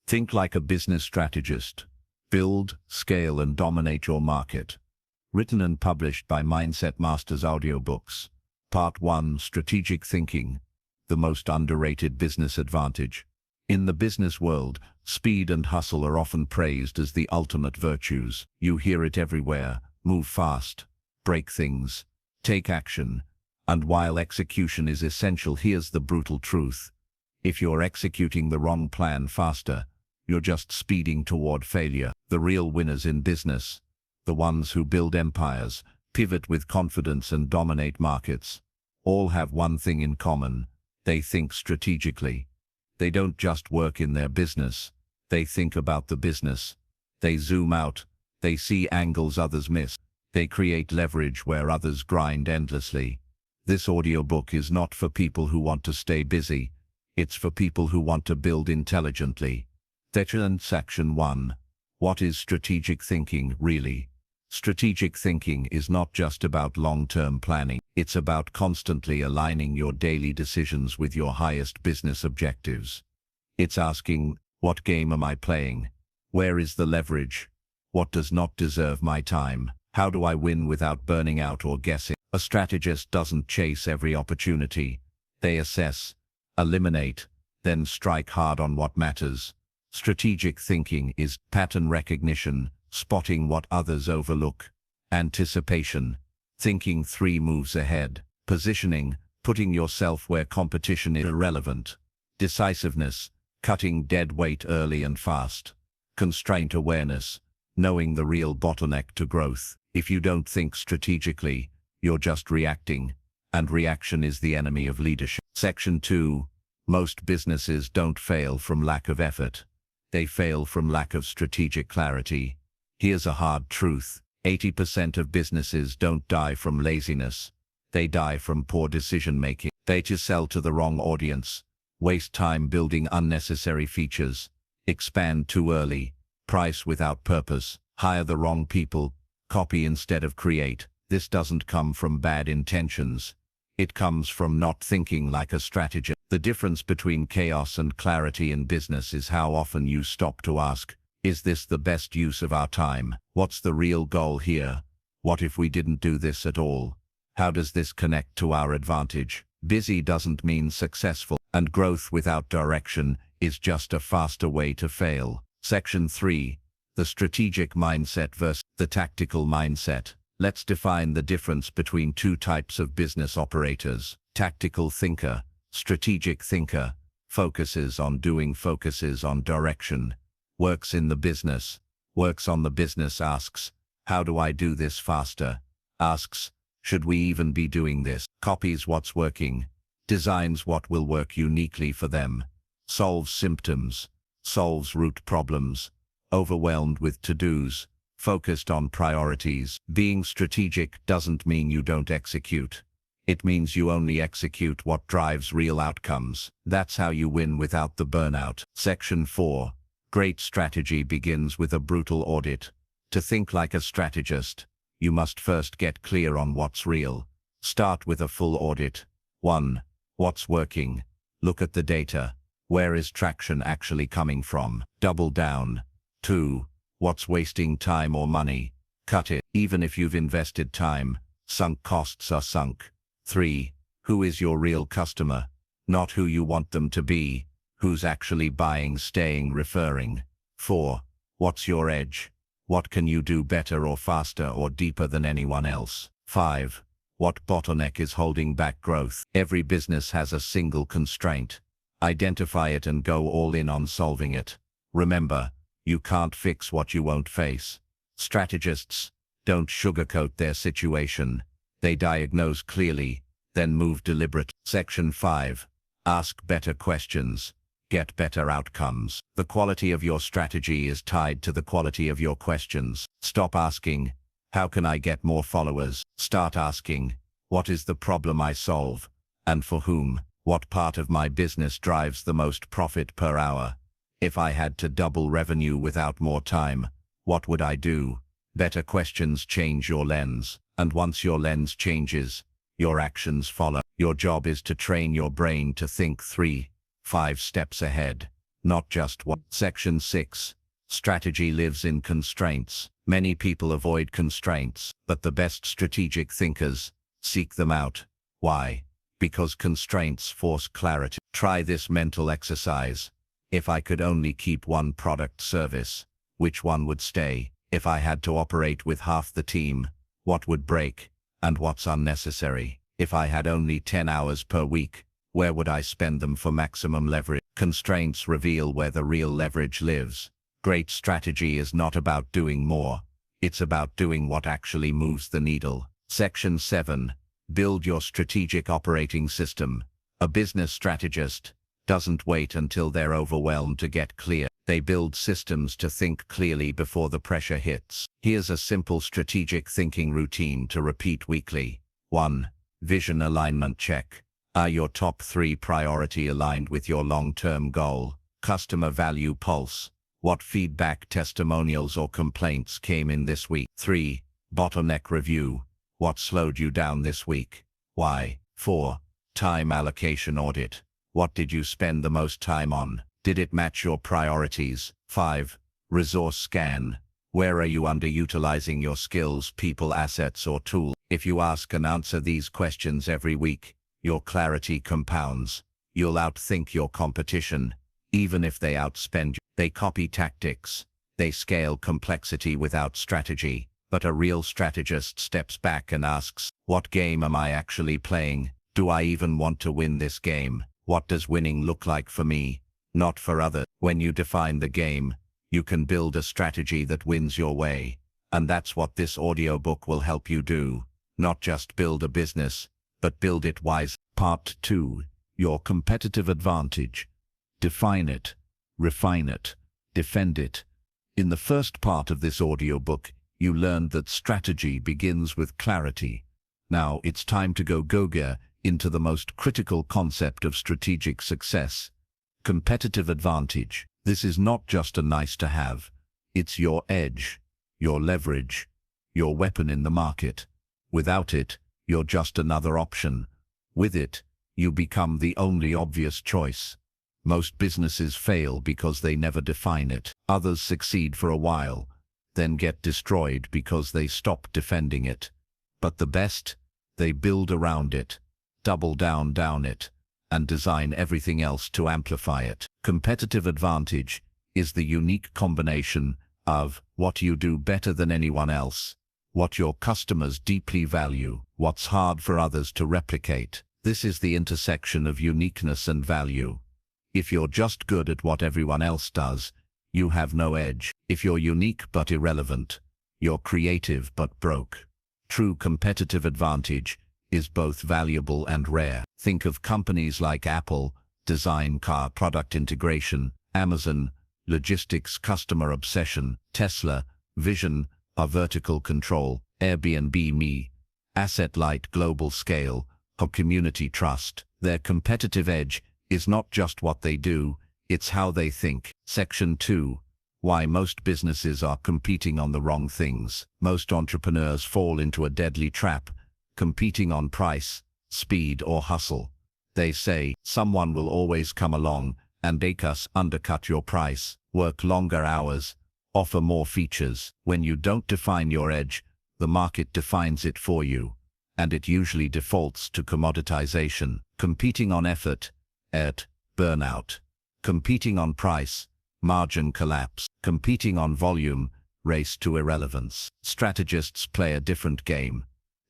Think like a business strategist. Build, scale, and dominate your market. Written and published by Mindset Masters Audiobooks. Part 1: Strategic Thinking, the most underrated business advantage. In the business world, speed and hustle are often praised as the ultimate virtues. You hear it everywhere: move fast, break things, take action. And while execution is essential, here's the brutal truth. If you're executing the wrong plan faster, you're just speeding toward failure. The real winners in business, the ones who build empires, pivot with confidence and dominate markets, all have one thing in common: they think strategically. They don't just work in their business, they think about the business. They zoom out, they see angles others miss. They create leverage where others grind endlessly. This audiobook is not for people who want to stay busy, it's for people who want to build intelligently. Section 1. What is strategic thinking, really? Strategic thinking is not just about long-term planning. It's about constantly aligning your daily decisions with your highest business objectives. It's asking, what game am I playing? Where is the leverage? What does not deserve my time? How do I win without burning out or guessing? A strategist doesn't chase every opportunity. They assess, eliminate, then strike hard on what matters. Strategic thinking is pattern recognition, spotting what others overlook; anticipation, thinking 3 moves ahead; positioning, putting yourself where competition is irrelevant; decisiveness, cutting dead weight early and fast; constraint awareness, knowing the real bottleneck to growth. If you don't think strategically, you're just reacting, and reaction is the enemy of leadership. Section 2. Most businesses don't fail from lack of effort. They fail from lack of strategic clarity. Here's a hard truth: 80% of businesses don't die from laziness. They die from poor decision-making. They just sell to the wrong audience, waste time building unnecessary features, expand too early, price without purpose, hire the wrong people, copy instead of create. This doesn't come from bad intentions. It comes from not thinking like a strategist. The difference between chaos and clarity in business is how often you stop to ask, is this the best use of our time? What's the real goal here? What if we didn't do this at all? How does this connect to our advantage? Busy doesn't mean successful, and growth without direction is just a faster way to fail. Section 3. The strategic mindset versus the tactical mindset. Let's define the difference between 2 types of business operators. Tactical thinker. Strategic thinker. Focuses on doing, focuses on direction. Works in the business. Works on the business. Asks, how do I do this faster? Asks, should we even be doing this? Copies what's working. Designs what will work uniquely for them. Solves symptoms. Solves root problems. Overwhelmed with to-dos. Focused on priorities. Being strategic doesn't mean you don't execute. It means you only execute what drives real outcomes. That's how you win without the burnout. Section 4. Great strategy begins with a brutal audit. To think like a strategist, you must first get clear on what's real. Start with a full audit. 1. What's working? Look at the data. Where is traction actually coming from? Double down. 2. What's wasting time or money? Cut it. Even if you've invested time, sunk costs are sunk. 3. Who is your real customer? Not who you want them to be. Who's actually buying, staying, referring? 4. What's your edge? What can you do better or faster or deeper than anyone else? 5. What bottleneck is holding back growth? Every business has a single constraint. Identify it and go all in on solving it. Remember, you can't fix what you won't face. Strategists don't sugarcoat their situation. They diagnose clearly, then move deliberately. Section 5. Ask better questions. Get better outcomes. The quality of your strategy is tied to the quality of your questions. Stop asking, how can I get more followers? Start asking, what is the problem I solve? And for whom? What part of my business drives the most profit per hour? If I had to double revenue without more time, what would I do? Better questions change your lens, and once your lens changes, your actions follow. Your job is to train your brain to think 3, 5 steps ahead, not just what. Section 6. Strategy lives in constraints. Many people avoid constraints, but the best strategic thinkers seek them out. Why? Because constraints force clarity. Try this mental exercise. If I could only keep one product service, which one would stay? If I had to operate with half the team, what would break, and what's unnecessary? If I had only 10 hours per week, where would I spend them for maximum leverage? Constraints reveal where the real leverage lives. Great strategy is not about doing more. It's about doing what actually moves the needle. Section 7. Build your strategic operating system. A business strategist doesn't wait until they're overwhelmed to get clear. They build systems to think clearly before the pressure hits. Here's a simple strategic thinking routine to repeat weekly. 1. Vision alignment check. Are your top 3 priority aligned with your long-term goal? Customer value pulse. What feedback, testimonials, or complaints came in this week? 3. Bottleneck review. What slowed you down this week? Why? 4. Time allocation audit. What did you spend the most time on? Did it match your priorities? 5. Resource scan. Where are you underutilizing your skills, people, assets, or tools? If you ask and answer these questions every week, your clarity compounds. You'll outthink your competition, even if they outspend you. They copy tactics. They scale complexity without strategy. But a real strategist steps back and asks, what game am I actually playing? Do I even want to win this game? What does winning look like for me, not for others? When you define the game, you can build a strategy that wins your way. And that's what this audiobook will help you do. Not just build a business, but build it wise. Part 2. Your competitive advantage. Define it, refine it, defend it. In the first part of this audiobook, you learned that strategy begins with clarity. Now it's time to go into the most critical concept of strategic success. Competitive advantage. This is not just a nice to have. It's your edge, your leverage, your weapon in the market. Without it, you're just another option. With it, you become the only obvious choice. Most businesses fail because they never define it. Others succeed for a while, then get destroyed because they stop defending it. But the best, they build around it, double down it, and design everything else to amplify it. Competitive advantage is the unique combination of what you do better than anyone else, what your customers deeply value, what's hard for others to replicate. This is the intersection of uniqueness and value. If you're just good at what everyone else does, you have no edge. If you're unique but irrelevant, you're creative but broke. True competitive advantage is both valuable and rare. Think of companies like Apple, design, car product integration; Amazon, logistics, customer obsession; Tesla, vision, vertical control; Airbnb, me, asset-light, global scale, or community trust. Their competitive edge is not just what they do, it's how they think. Section 2. Why most businesses are competing on the wrong things. Most entrepreneurs fall into a deadly trap, competing on price, speed, or hustle. They say, someone will always come along and undercut your price, work longer hours, offer more features. When you don't define your edge, the market defines it for you, and it usually defaults to commoditization. Competing on effort, burnout. Competing on price, margin collapse. Competing on volume, race to irrelevance. Strategists play a different game.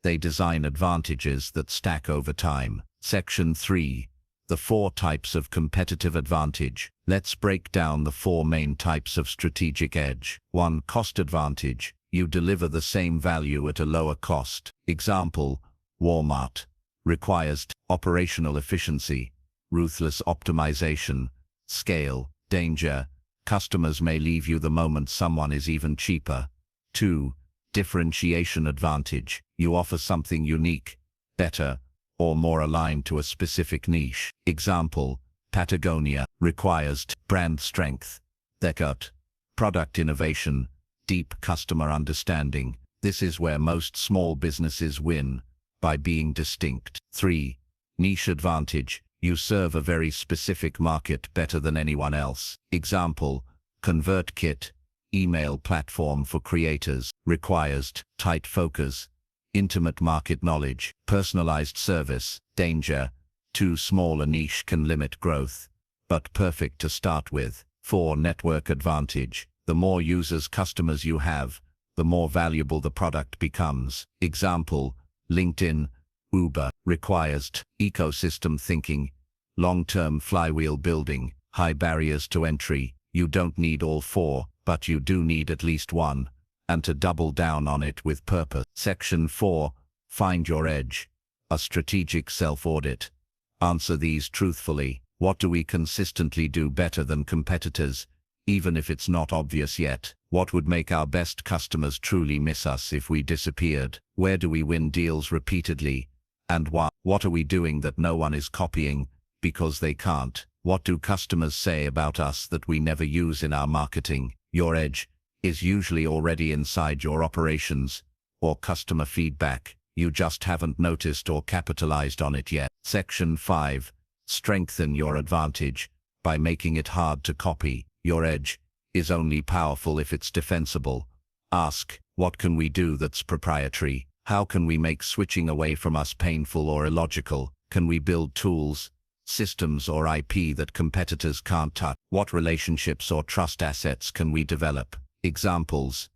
They design advantages that stack over time. Section 3. The 4 types of competitive advantage. Let's break down the 4 main types of strategic edge. 1. Cost advantage. You deliver the same value at a lower cost. Example, Walmart. Requires operational efficiency, ruthless optimization. Scale, danger. Customers may leave you the moment someone is even cheaper. 2. Differentiation advantage. You offer something unique, better, or more aligned to a specific niche. Example, Patagonia. Requires brand strength, Deckert. Product innovation, deep customer understanding. This is where most small businesses win, by being distinct. 3. Niche advantage. You serve a very specific market better than anyone else. Example, ConvertKit, email platform for creators, requires tight focus, intimate market knowledge, personalized service, danger, too small a niche can limit growth, but perfect to start with. 4. Network advantage. The more users, customers you have, the more valuable the product becomes. Example, LinkedIn, Uber, requires ecosystem thinking, long-term flywheel building, high barriers to entry. You don't need all 4, but you do need at least one, and to double down on it with purpose. Section 4. Find your edge. A strategic self-audit. Answer these truthfully. What do we consistently do better than competitors, even if it's not obvious yet? What would make our best customers truly miss us if we disappeared? Where do we win deals repeatedly, and why? What are we doing that no one is copying because they can't? What do customers say about us that we never use in our marketing? Your edge is usually already inside your operations or customer feedback. You just haven't noticed or capitalized on it yet. Section 5. Strengthen your advantage by making it hard to copy. Your edge is only powerful if it's defensible. Ask, what can we do that's proprietary? How can we make switching away from us painful or illogical? Can we build tools, systems or IP that competitors can't touch? What relationships or trust assets can we develop? Examples,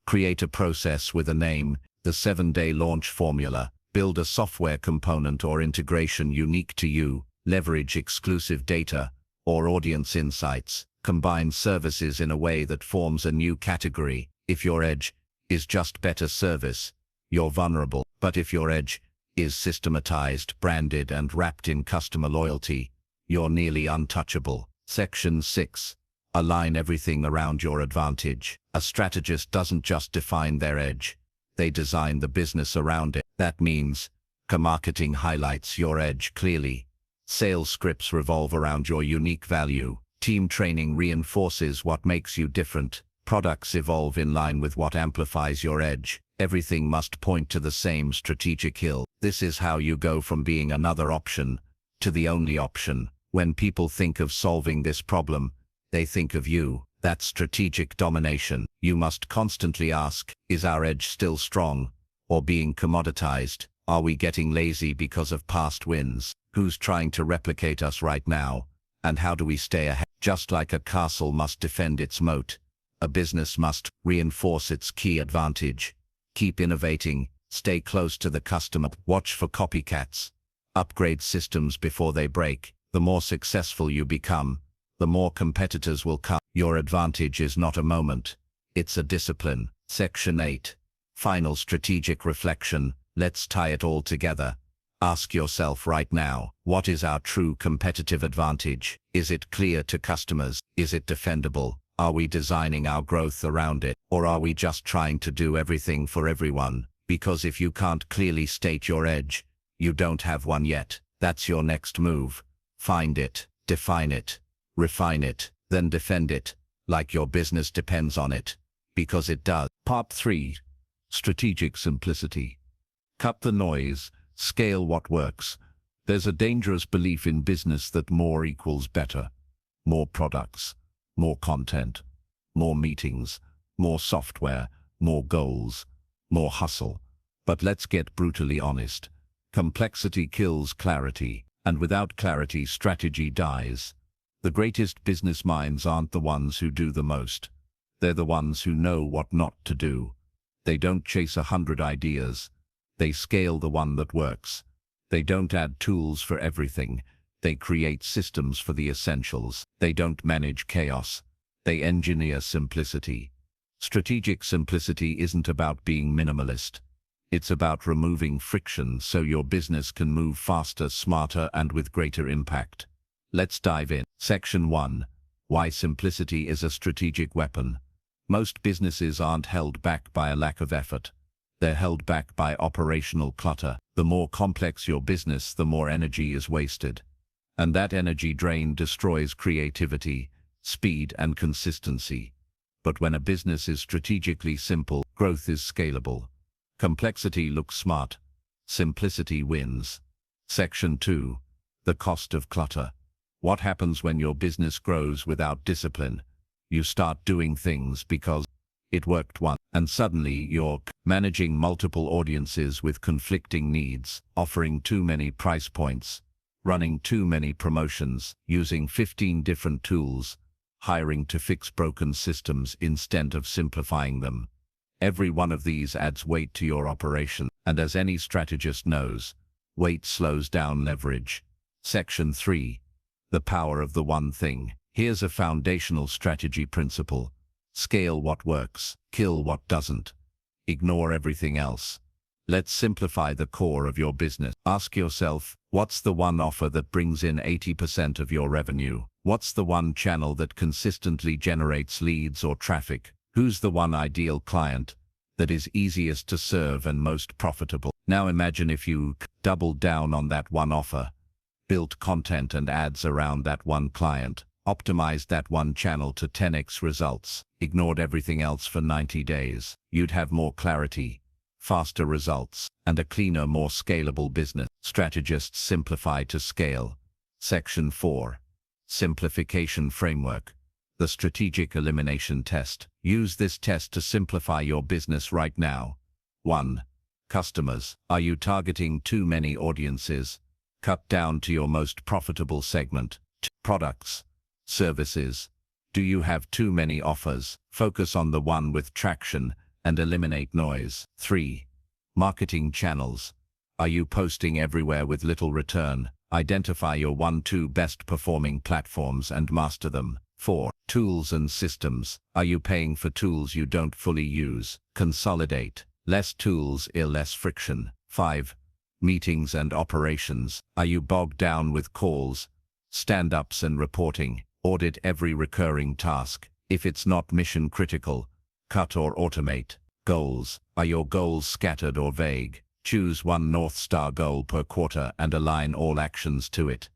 create a process with a name, the 7-day launch formula, build a software component or integration unique to you, leverage exclusive data or audience insights, combine services in a way that forms a new category. If your edge is just better service, you're vulnerable. But if your edge is systematized, branded, and wrapped in customer loyalty, you're nearly untouchable. Section 6. Align everything around your advantage. A strategist doesn't just define their edge, they design the business around it. That means, marketing highlights your edge clearly. Sales scripts revolve around your unique value. Team training reinforces what makes you different. Products evolve in line with what amplifies your edge. Everything must point to the same strategic hill. This is how you go from being another option to the only option. When people think of solving this problem, they think of you. That's strategic domination. You must constantly ask, is our edge still strong or being commoditized? Are we getting lazy because of past wins? Who's trying to replicate us right now? And how do we stay ahead? Just like a castle must defend its moat, a business must reinforce its key advantage. Keep innovating, stay close to the customer, watch for copycats, upgrade systems before they break. The more successful you become, the more competitors will come. Your advantage is not a moment, it's a discipline. Section 8. Final strategic reflection. Let's tie it all together. Ask yourself right now, what is our true competitive advantage? Is it clear to customers? Is it defendable? Are we designing our growth around it? Or are we just trying to do everything for everyone? Because if you can't clearly state your edge, you don't have one yet. That's your next move. Find it, define it, refine it, then defend it, like your business depends on it. Because it does. Part 3. Strategic simplicity. Cut the noise, scale what works. There's a dangerous belief in business that more equals better. More products, more content, more meetings, more software, more goals, more hustle. But let's get brutally honest. Complexity kills clarity, and without clarity, strategy dies. The greatest business minds aren't the ones who do the most. They're the ones who know what not to do. They don't chase 100 ideas. They scale the one that works. They don't add tools for everything. They create systems for the essentials. They don't manage chaos. They engineer simplicity. Strategic simplicity isn't about being minimalist. It's about removing friction so your business can move faster, smarter, and with greater impact. Let's dive in. Section 1. Why simplicity is a strategic weapon. Most businesses aren't held back by a lack of effort. They're held back by operational clutter. The more complex your business, the more energy is wasted. And that energy drain destroys creativity, speed, and consistency. But when a business is strategically simple, growth is scalable. Complexity looks smart. Simplicity wins. Section 2. The cost of clutter. What happens when your business grows without discipline? You start doing things because it worked once, and suddenly you're managing multiple audiences with conflicting needs, offering too many price points, running too many promotions, using 15 different tools, hiring to fix broken systems instead of simplifying them. Every one of these adds weight to your operation, and as any strategist knows, weight slows down leverage. Section 3. The power of the one thing. Here's a foundational strategy principle. Scale what works, kill what doesn't. Ignore everything else. Let's simplify the core of your business. Ask yourself, what's the one offer that brings in 80% of your revenue? What's the one channel that consistently generates leads or traffic? Who's the one ideal client that is easiest to serve and most profitable? Now imagine if you doubled down on that one offer, built content and ads around that one client, optimized that one channel to 10x results, ignored everything else for 90 days. You'd have more clarity, faster results, and a cleaner, more scalable business. Strategists simplify to scale. Section 4. Simplification framework. The strategic elimination test. Use this test to simplify your business right now. 1. Customers. Are you targeting too many audiences? Cut down to your most profitable segment. 2. Products. Services. Do you have too many offers? Focus on the one with traction and eliminate noise. 3. Marketing channels. Are you posting everywhere with little return? Identify your 1-2 best performing platforms and master them. 4. Tools and systems. Are you paying for tools you don't fully use? Consolidate. Less tools, less friction. 5. Meetings and operations. Are you bogged down with calls, stand-ups and reporting? Audit every recurring task. If it's not mission critical, cut or automate. Goals. Are your goals scattered or vague? Choose one North Star goal per quarter and align all actions to it.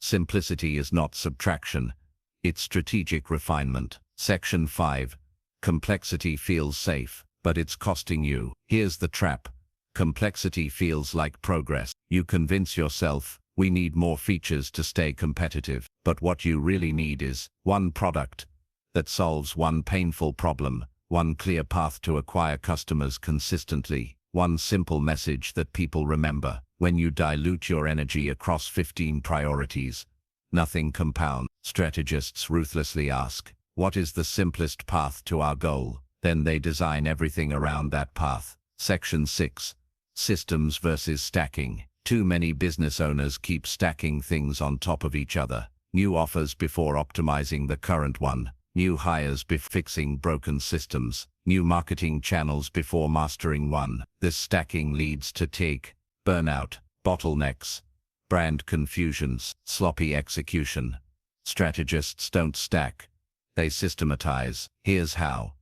Simplicity is not subtraction, it's strategic refinement. Section 5. Complexity feels safe, but it's costing you. Here's the trap. Complexity feels like progress. You convince yourself, we need more features to stay competitive. But what you really need is one product that solves one painful problem, one clear path to acquire customers consistently, one simple message that people remember. When you dilute your energy across 15 priorities, nothing compounds. Strategists ruthlessly ask, what is the simplest path to our goal? Then they design everything around that path. Section 6. Systems versus stacking. Too many business owners keep stacking things on top of each other. New offers before optimizing the current one. New hires before fixing broken systems. New marketing channels before mastering one. This stacking leads to burnout, bottlenecks, brand confusions, sloppy execution. Strategists don't stack, they systematize. Here's how.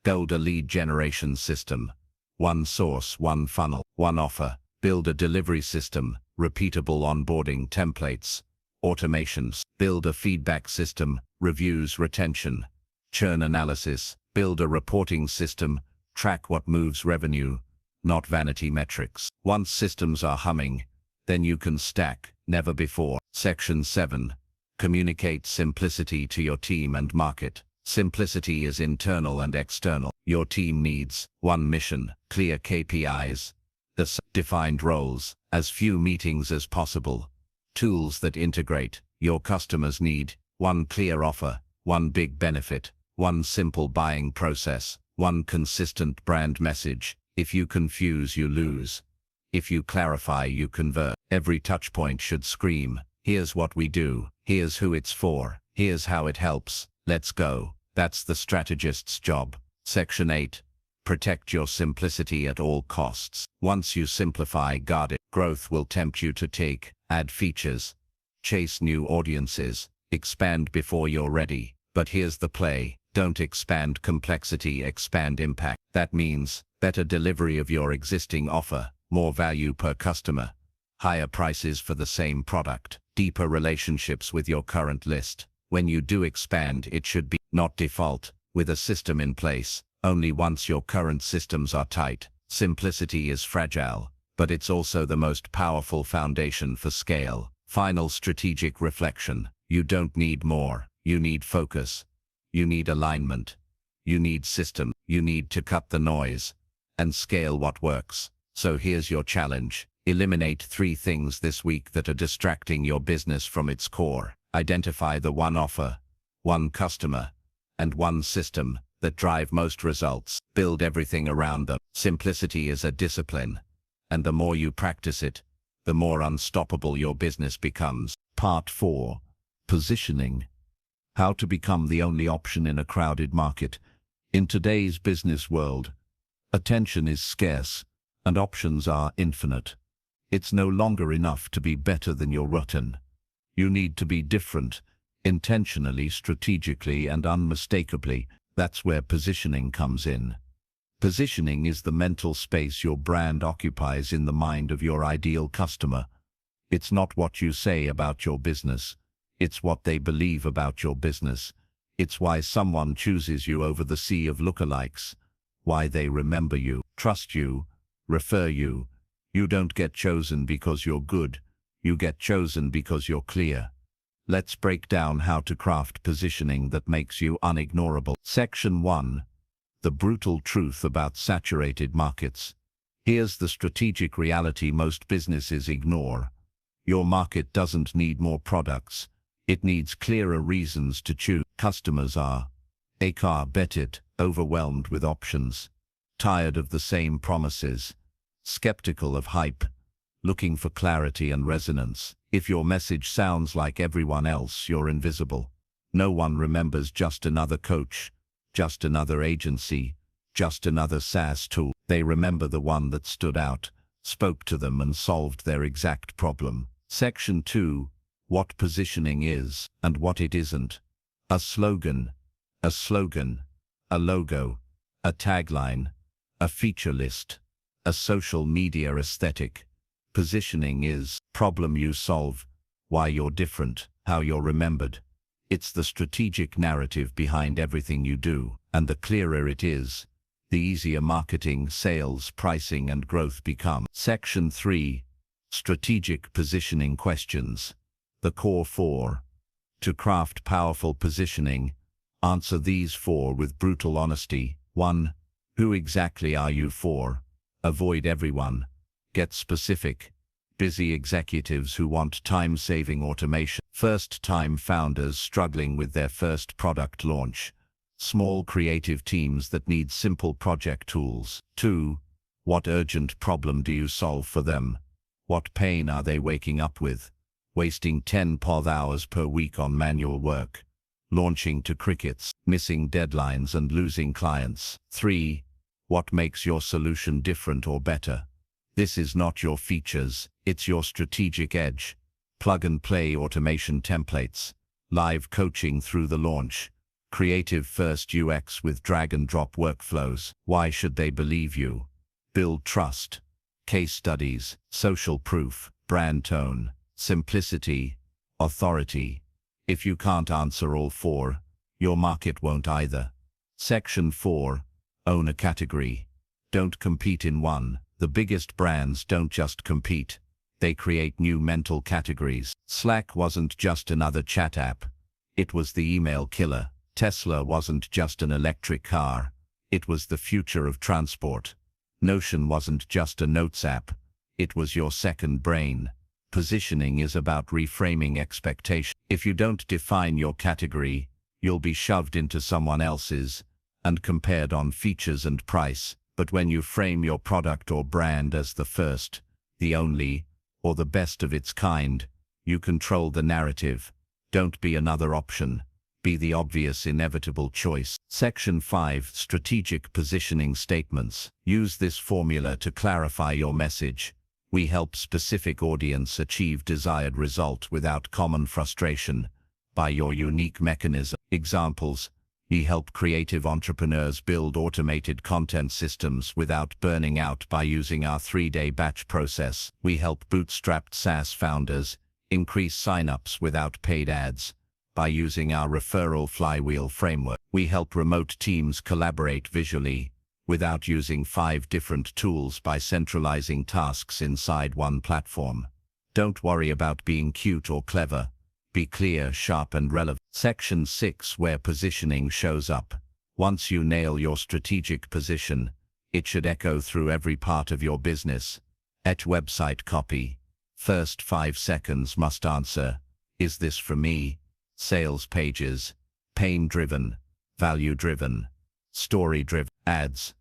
Build a lead generation system. One source, one funnel, one offer. Build a delivery system, repeatable onboarding templates, automations. Build a feedback system, reviews, retention, churn analysis. Build a reporting system, track what moves revenue, not vanity metrics. Once systems are humming, then you can stack, never before. Section 7. Communicate simplicity to your team and market. Simplicity is internal and external. Your team needs one mission, clear KPIs, the defined roles, as few meetings as possible, tools that integrate. Your customers need one clear offer, one big benefit, one simple buying process, one consistent brand message. If you confuse, you lose. If you clarify, you convert. Every touchpoint should scream, here's what we do, here's who it's for, here's how it helps, let's go. That's the strategist's job. Section 8. Protect your simplicity at all costs. Once you simplify, guard it. Growth will tempt you to add features, chase new audiences, expand before you're ready. But here's the play. Don't expand complexity, expand impact. That means better delivery of your existing offer, more value per customer, higher prices for the same product, deeper relationships with your current list. When you do expand, it should be not default, with a system in place. Only once your current systems are tight. Simplicity is fragile, but it's also the most powerful foundation for scale. Final strategic reflection. You don't need more. You need focus. You need alignment. You need system. You need to cut the noise and scale what works. So here's your challenge. Eliminate 3 things this week that are distracting your business from its core. Identify the one offer, one customer, and one system that drive most results. Build everything around them. Simplicity is a discipline, and the more you practice it, the more unstoppable your business becomes. Part 4. Positioning. How to become the only option in a crowded market. In today's business world, attention is scarce, and options are infinite. It's no longer enough to be better than your routine. You need to be different, intentionally, strategically, and unmistakably. That's where positioning comes in. Positioning is the mental space your brand occupies in the mind of your ideal customer. It's not what you say about your business. It's what they believe about your business. It's why someone chooses you over the sea of lookalikes. Why they remember you, trust you, refer you. You don't get chosen because you're good. You get chosen because you're clear. Let's break down how to craft positioning that makes you unignorable. Section 1. The brutal truth about saturated markets. Here's the strategic reality most businesses ignore. Your market doesn't need more products. It needs clearer reasons to choose. Customers are betted, overwhelmed with options, tired of the same promises, skeptical of hype, looking for clarity and resonance. If your message sounds like everyone else, you're invisible. No one remembers just another coach, just another agency, just another SaaS tool. They remember the one that stood out, spoke to them, and solved their exact problem. Section 2. What positioning is and what it isn't. A slogan, a logo, a tagline, a feature list, a social media aesthetic. Positioning is problem you solve, why you're different, how you're remembered. It's the strategic narrative behind everything you do, and the clearer it is, the easier marketing, sales, pricing, and growth become. Section 3. Strategic positioning questions. The core 4. To craft powerful positioning, answer these 4 with brutal honesty. 1. Who exactly are you for? Avoid everyone. Get specific. Busy executives who want time-saving automation. First-time founders struggling with their first product launch. Small creative teams that need simple project tools. 2. What urgent problem do you solve for them? What pain are they waking up with? Wasting 10 hours per week on manual work. Launching to crickets, missing deadlines and losing clients. 3. What makes your solution different or better? This is not your features, it's your strategic edge. Plug-and-play automation templates, live coaching through the launch, creative-first UX with drag-and-drop workflows. Why should they believe you? Build trust. Case studies, social proof, brand tone, simplicity, authority. If you can't answer all 4, your market won't either. Section 4. Own a category. Don't compete in one. The biggest brands don't just compete. They create new mental categories. Slack wasn't just another chat app. It was the email killer. Tesla wasn't just an electric car. It was the future of transport. Notion wasn't just a notes app. It was your second brain. Positioning is about reframing expectation. If you don't define your category, you'll be shoved into someone else's and compared on features and price. But when you frame your product or brand as the first, the only, or the best of its kind, you control the narrative. Don't be another option. Be the obvious, inevitable choice. Section 5. Strategic positioning statements. Use this formula to clarify your message. We help specific audience achieve desired result without common frustration by your unique mechanism. Examples. We help creative entrepreneurs build automated content systems without burning out by using our 3-day batch process. We help bootstrapped SaaS founders increase signups without paid ads by using our referral flywheel framework. We help remote teams collaborate visually without using 5 different tools by centralizing tasks inside one platform. Don't worry about being cute or clever. Be clear, sharp, and relevant. Section 6, where positioning shows up. Once you nail your strategic position, it should echo through every part of your business. At website copy, first 5 seconds must answer, "Is this for me?" Sales pages, pain-driven, value-driven, story-driven. Ads,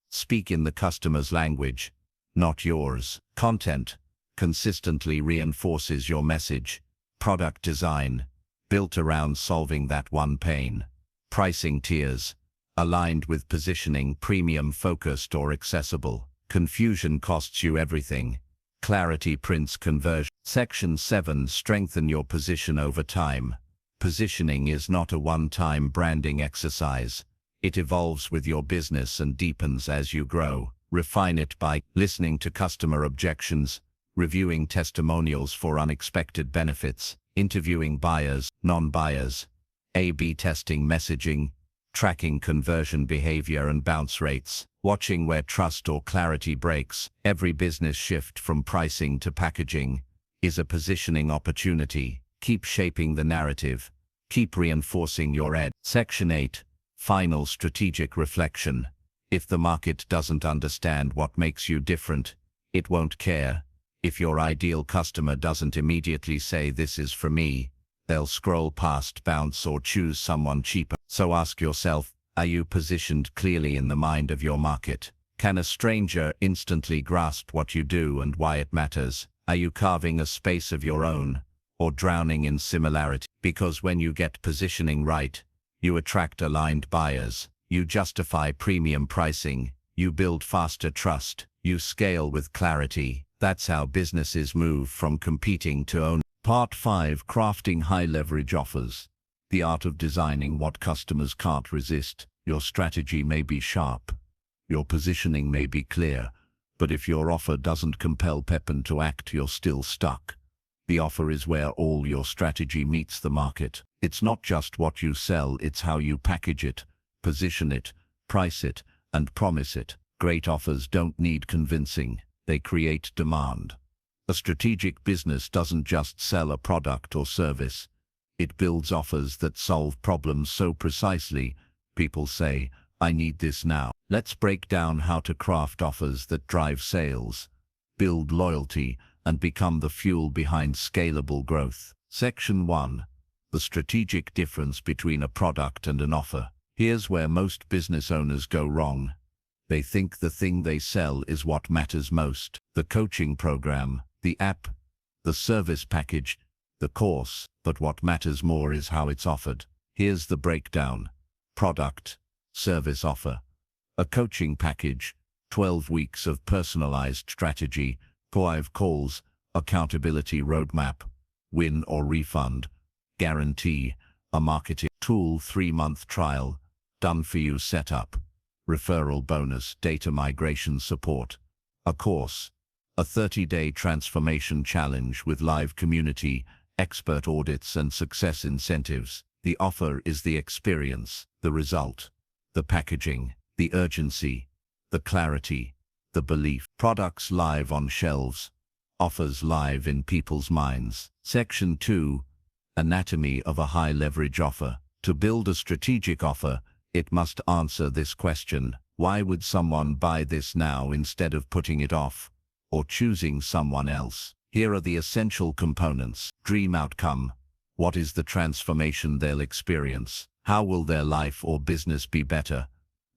speak in the customer's language, not yours. Content, consistently reinforces your message. Product design, built around solving that one pain. Pricing tiers, aligned with positioning, premium focused or accessible. Confusion costs you everything. Clarity prints conversion. Section 7, strengthen your position over time. Positioning is not a one-time branding exercise. It evolves with your business and deepens as you grow. Refine it by listening to customer objections, reviewing testimonials for unexpected benefits, interviewing buyers, non-buyers, A/B testing messaging, tracking conversion behavior and bounce rates, watching where trust or clarity breaks. Every business shift from pricing to packaging is a positioning opportunity. Keep shaping the narrative. Keep reinforcing your edge. Section 8, final strategic reflection. If the market doesn't understand what makes you different, it won't care. If your ideal customer doesn't immediately say, "This is for me," they'll scroll past, bounce, or choose someone cheaper. So ask yourself, are you positioned clearly in the mind of your market? Can a stranger instantly grasp what you do and why it matters? Are you carving a space of your own, or drowning in similarity? Because when you get positioning right, you attract aligned buyers, you justify premium pricing, you build faster trust, you scale with clarity. That's how businesses move from competing to own. Part 5, crafting high-leverage offers. The art of designing what customers can't resist. Your strategy may be sharp, your positioning may be clear, but if your offer doesn't compel people to act, you're still stuck. The offer is where all your strategy meets the market. It's not just what you sell, it's how you package it, position it, price it, and promise it. Great offers don't need convincing, they create demand. A strategic business doesn't just sell a product or service. It builds offers that solve problems so precisely, people say, "I need this now." Let's break down how to craft offers that drive sales, build loyalty, and become the fuel behind scalable growth. Section 1. The strategic difference between a product and an offer. Here's where most business owners go wrong. They think the thing they sell is what matters most. The coaching program, the app, the service package, the course, but what matters more is how it's offered. Here's the breakdown. Product, service offer. A coaching package, 12 weeks of personalized strategy, 5 calls, accountability roadmap, win or refund, guarantee, a marketing tool, 3-month trial, done-for-you setup, referral bonus, data migration support. A course, a 30-day transformation challenge with live community, expert audits, and success incentives. The offer is the experience, the result, the packaging, the urgency, the clarity, the belief. Products live on shelves, offers live in people's minds. Section 2. Anatomy of a high-leverage offer. To build a strategic offer, it must answer this question: why would someone buy this now instead of putting it off, or choosing someone else? Here are the essential components. Dream outcome. What is the transformation they'll experience? How will their life or business be better?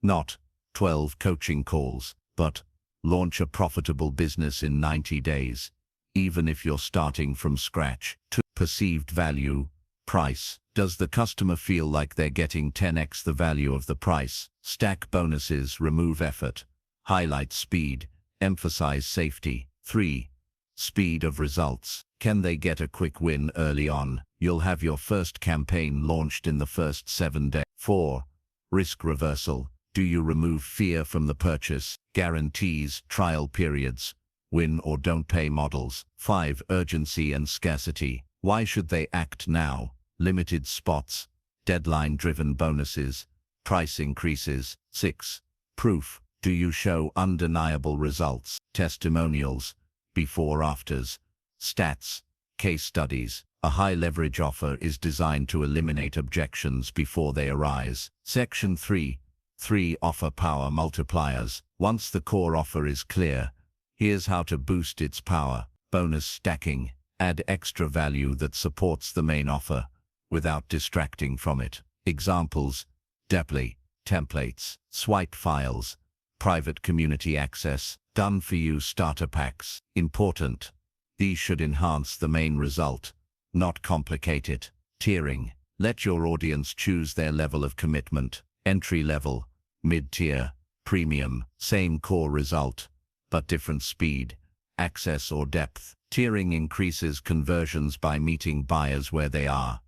Not 12 coaching calls, but launch a profitable business in 90 days, even if you're starting from scratch. 2. Perceived value. Price. Does the customer feel like they're getting 10x the value of the price? Stack bonuses, remove effort. Highlight speed, emphasize safety. 3. Speed of results. Can they get a quick win early on? You'll have your first campaign launched in the first 7 days. 4. Risk reversal. Do you remove fear from the purchase? Guarantees, trial periods, win or don't pay models. 5. Urgency and scarcity. Why should they act now? Limited spots, deadline-driven bonuses, price increases. 6. Proof. Do you show undeniable results? Testimonials, before-afters, Stats, case studies. A high-leverage offer is designed to eliminate objections before they arise. Section 3. 3 Offer power multipliers. Once the core offer is clear, here's how to boost its power. Bonus stacking. Add extra value that supports the main offer without distracting from it. Examples: Deply, templates, swipe files, private community access, done-for-you starter packs. Important: these should enhance the main result, not complicate it. Tiering. Let your audience choose their level of commitment. Entry level, mid-tier, premium. Same core result, but different speed, access or depth. Tiering increases conversions by meeting buyers where they are.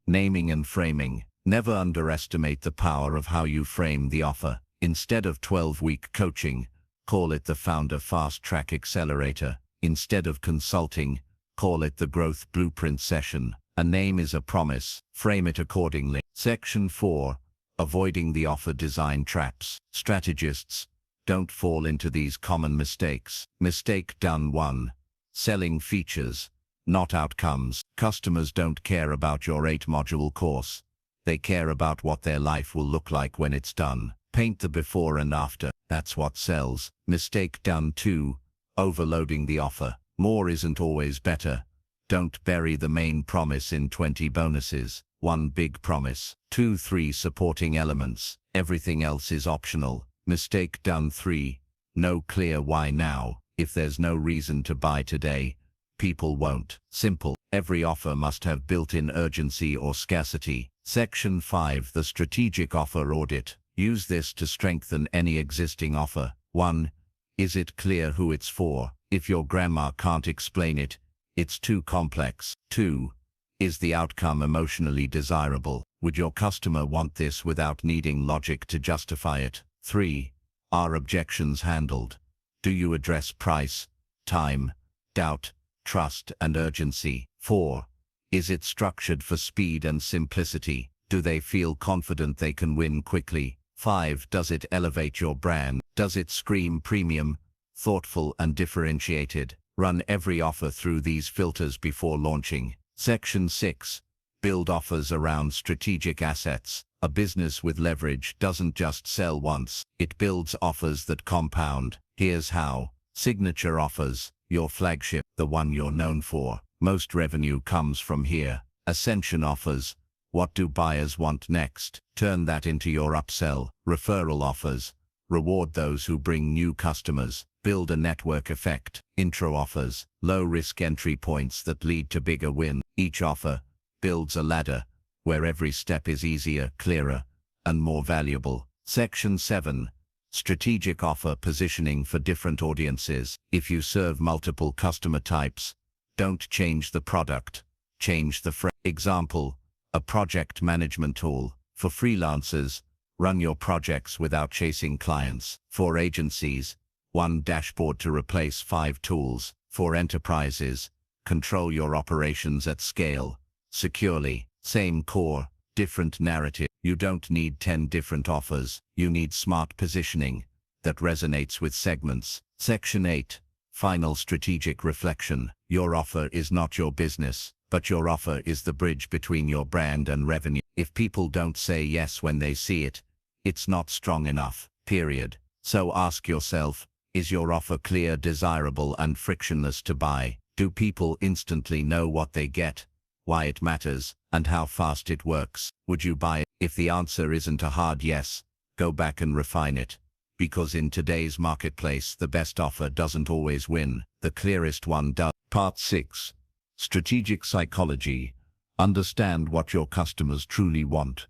Naming and framing. Never underestimate the power of how you frame the offer. Instead of 12-week coaching, call it the Founder Fast Track Accelerator. Instead of consulting, call it the Growth Blueprint Session. A name is a promise. Frame it accordingly. Section 4. Avoiding the offer design traps. Strategists, don't fall into these common mistakes. Mistake done 1. Selling features, not outcomes. Customers don't care about your 8-module course. They care about what their life will look like when it's done. Paint the before and after. That's what sells. Mistake done 2. Overloading the offer. More isn't always better. Don't bury the main promise in 20 bonuses. 1 big promise. 2, 3 supporting elements. Everything else is optional. Mistake done 3. No clear why now. If there's no reason to buy today, people won't. Simple. Every offer must have built-in urgency or scarcity. Section 5. The strategic offer audit. Use this to strengthen any existing offer. 1. Is it clear who it's for? If your grandma can't explain it, it's too complex. 2. Is the outcome emotionally desirable? Would your customer want this without needing logic to justify it? 3. Are objections handled? Do you address price, time, doubt, trust, and urgency? 4. Is it structured for speed and simplicity? Do they feel confident they can win quickly? 5. Does it elevate your brand? Does it scream premium, thoughtful, and differentiated? Run every offer through these filters before launching. Section 6. Build offers around strategic assets. A business with leverage doesn't just sell once. It builds offers that compound. Here's how. Signature offers, your flagship, the one you're known for. Most revenue comes from here. Ascension offers, what do buyers want next? Turn that into your upsell. Referral offers, reward those who bring new customers. Build a network effect. Intro offers, low-risk entry points that lead to bigger wins. Each offer builds a ladder where every step is easier, clearer, and more valuable. Section 7. Strategic offer positioning for different audiences. If you serve multiple customer types, don't change the product, change the frame. Example, a project management tool. For freelancers, run your projects without chasing clients. For agencies, 1 dashboard to replace 5 tools. For enterprises, control your operations at scale, securely. Same core, different narrative. You don't need 10 different offers. You need smart positioning that resonates with segments. Section 8. Final strategic reflection. Your offer is not your business, but your offer is the bridge between your brand and revenue. If people don't say yes when they see it, it's not strong enough, period. So ask yourself, is your offer clear, desirable, and frictionless to buy? Do people instantly know what they get, why it matters, and how fast it works? Would you buy it? If the answer isn't a hard yes, go back and refine it. Because in today's marketplace, the best offer doesn't always win. The clearest one does. Part 6. Strategic psychology. Understand what your customers truly want.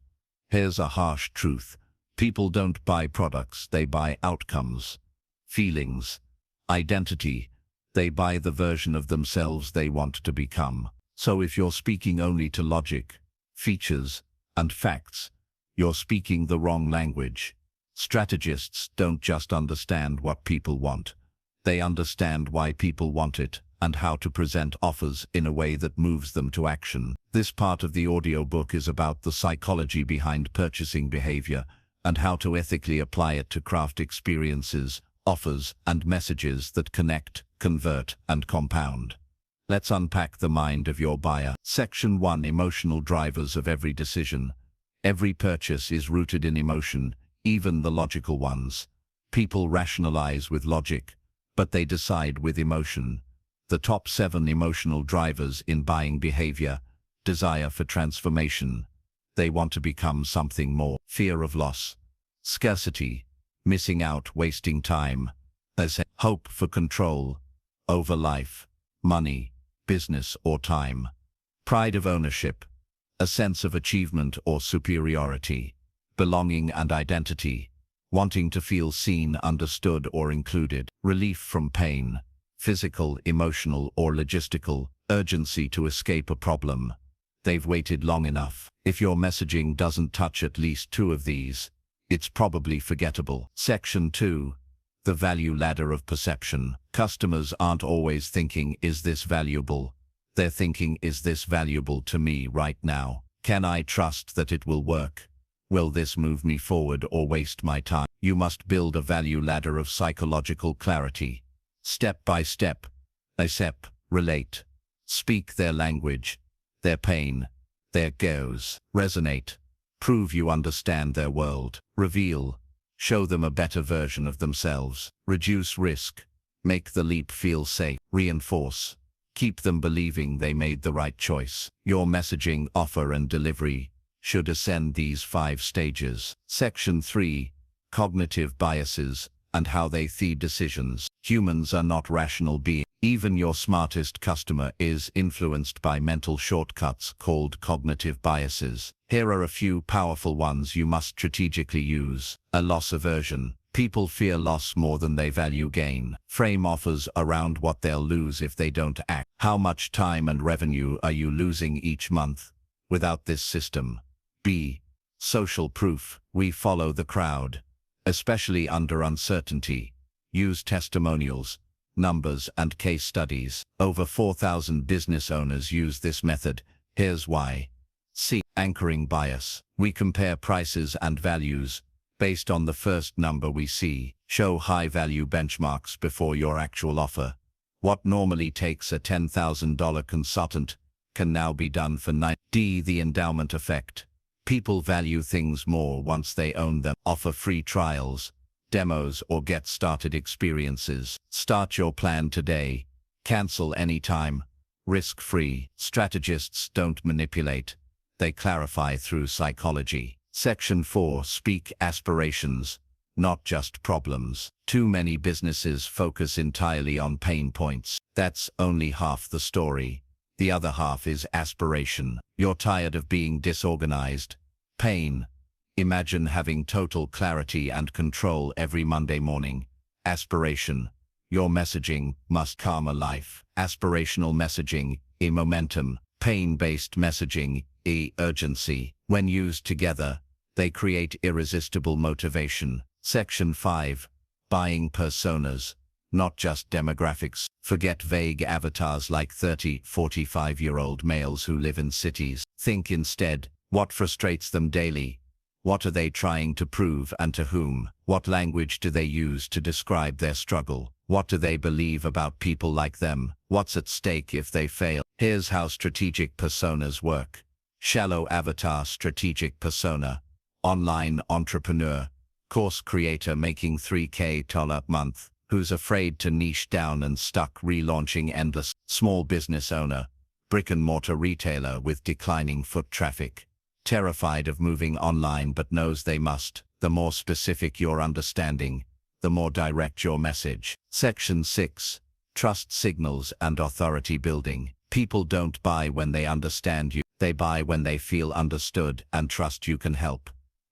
Here's a harsh truth. People don't buy products, they buy outcomes, feelings, identity. They buy the version of themselves they want to become. So if you're speaking only to logic, features, and facts, you're speaking the wrong language. Strategists don't just understand what people want. They understand why people want it and how to present offers in a way that moves them to action. This part of the audiobook is about the psychology behind purchasing behavior and how to ethically apply it to craft experiences, offers, and messages that connect, convert, and compound. Let's unpack the mind of your buyer. Section 1. Emotional drivers of every decision. Every purchase is rooted in emotion, even the logical ones. People rationalize with logic, but they decide with emotion. The top 7 emotional drivers in buying behavior. Desire for transformation. They want to become something more. Fear of loss. Scarcity. Missing out, wasting time. There's hope for control over life, money, business or time. Pride of ownership. A sense of achievement or superiority. Belonging and identity. Wanting to feel seen, understood or included. Relief from pain. Physical, emotional or logistical. Urgency to escape a problem. They've waited long enough. If your messaging doesn't touch at least 2 of these, it's probably forgettable. Section 2. The value ladder of perception. Customers aren't always thinking, is this valuable? They're thinking, is this valuable to me right now? Can I trust that it will work? Will this move me forward or waste my time? You must build a value ladder of psychological clarity. Step by step. Accept, relate. Speak their language, their pain, their goals. Resonate. Prove you understand their world. Reveal. Show them a better version of themselves. Reduce risk. Make the leap feel safe. Reinforce. Keep them believing they made the right choice. Your messaging, offer and delivery should ascend these 5 stages. Section 3. Cognitive biases and how they feed decisions. Humans are not rational beings. Even your smartest customer is influenced by mental shortcuts called cognitive biases. Here are a few powerful ones you must strategically use. A loss aversion. People fear loss more than they value gain. Frame offers around what they'll lose if they don't act. How much time and revenue are you losing each month without this system? B. Social proof. We follow the crowd, especially under uncertainty. Use testimonials, numbers and case studies. Over 4,000 business owners use this method. Here's why. C. Anchoring bias. We compare prices and values based on the first number we see. Show high-value benchmarks before your actual offer. What normally takes a $10,000 consultant can now be done for $9,000. D. The endowment effect. People value things more once they own them. Offer free trials, demos or get started experiences. Start your plan today. Cancel anytime. Risk-free. Strategists don't manipulate. They clarify through psychology. Section 4. Speak aspirations, not just problems. Too many businesses focus entirely on pain points. That's only half the story. The other half is aspiration. You're tired of being disorganized. Pain. Imagine having total clarity and control every Monday morning. Aspiration. Your messaging must calm a life. Aspirational messaging, E. Momentum. Pain-based messaging, E. Urgency. When used together, they create irresistible motivation. Section 5. Buying personas, not just demographics. Forget vague avatars like 30, 45-year-old males who live in cities. Think instead, what frustrates them daily? What are they trying to prove and to whom? What language do they use to describe their struggle? What do they believe about people like them? What's at stake if they fail? Here's how strategic personas work. Shallow avatar strategic persona. Online entrepreneur. Course creator making $3K a month, who's afraid to niche down and stuck relaunching endless. Small business owner. Brick-and-mortar retailer with declining foot traffic. Terrified of moving online but knows they must. The more specific your understanding, the more direct your message. Section 6. Trust signals and authority building. People don't buy when they understand you. They buy when they feel understood and trust you can help.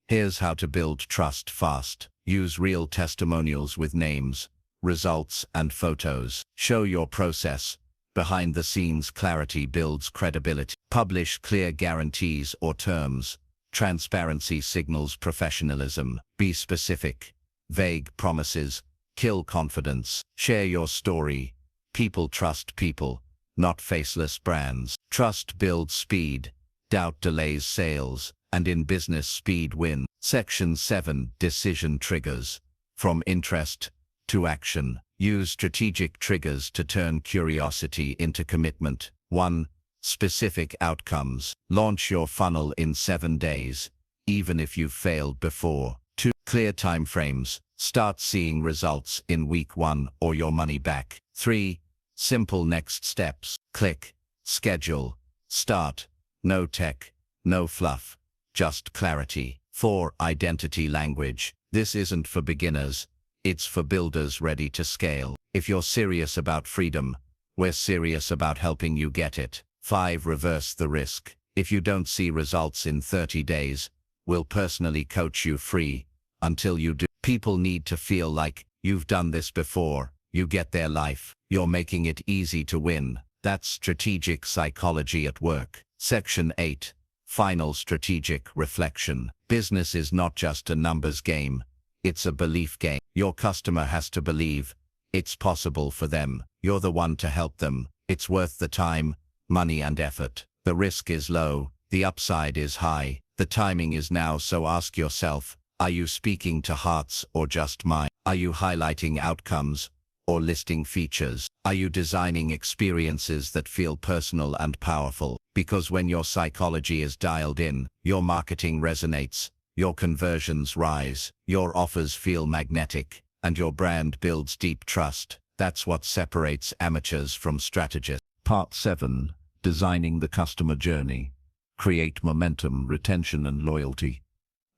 Here's how to build trust fast. Use real testimonials with names, results, and photos. Show your process. Behind the scenes clarity builds credibility. Publish clear guarantees or terms. Transparency signals professionalism. Be specific. Vague promises kill confidence. Share your story. People trust people, not faceless brands. Trust builds speed. Doubt delays sales. And in business, speed wins. Section 7. Decision triggers. From interest to action. Use strategic triggers to turn curiosity into commitment. 1. Specific outcomes. Launch your funnel in 7 days, even if you've failed before. 2. Clear timeframes. Start seeing results in week 1 or your money back. 3. Simple next steps. Click, schedule, start. No tech, no fluff, just clarity. 4. Identity language. This isn't for beginners. It's for builders ready to scale. If you're serious about freedom, we're serious about helping you get it. 5. Reverse the risk. If you don't see results in 30 days, we'll personally coach you free until you do. People need to feel like you've done this before. You get their life. You're making it easy to win. That's strategic psychology at work. Section 8. Final strategic reflection. Business is not just a numbers game. It's a belief game. Your customer has to believe it's possible for them. You're the one to help them. It's worth the time, money and effort. The risk is low. The upside is high. The timing is now, so ask yourself, are you speaking to hearts or just minds? Are you highlighting outcomes or listing features? Are you designing experiences that feel personal and powerful? Because when your psychology is dialed in, your marketing resonates, your conversions rise, your offers feel magnetic, and your brand builds deep trust. That's what separates amateurs from strategists. Part 7. Designing the customer journey. Create momentum, retention, and loyalty.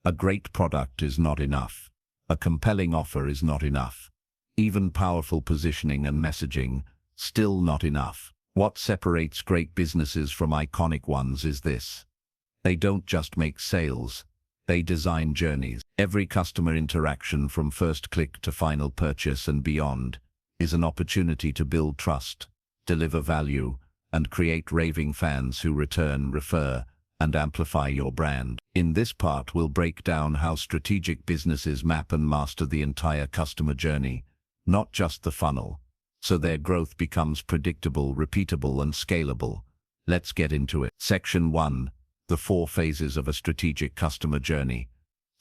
A great product is not enough. A compelling offer is not enough. Even powerful positioning and messaging, still not enough. What separates great businesses from iconic ones is this. They don't just make sales. They design journeys. Every customer interaction from first click to final purchase and beyond is an opportunity to build trust, deliver value, and create raving fans who return, refer, and amplify your brand. In this part, we'll break down how strategic businesses map and master the entire customer journey, not just the funnel, so their growth becomes predictable, repeatable, and scalable. Let's get into it. Section 1. The 4 phases of a strategic customer journey.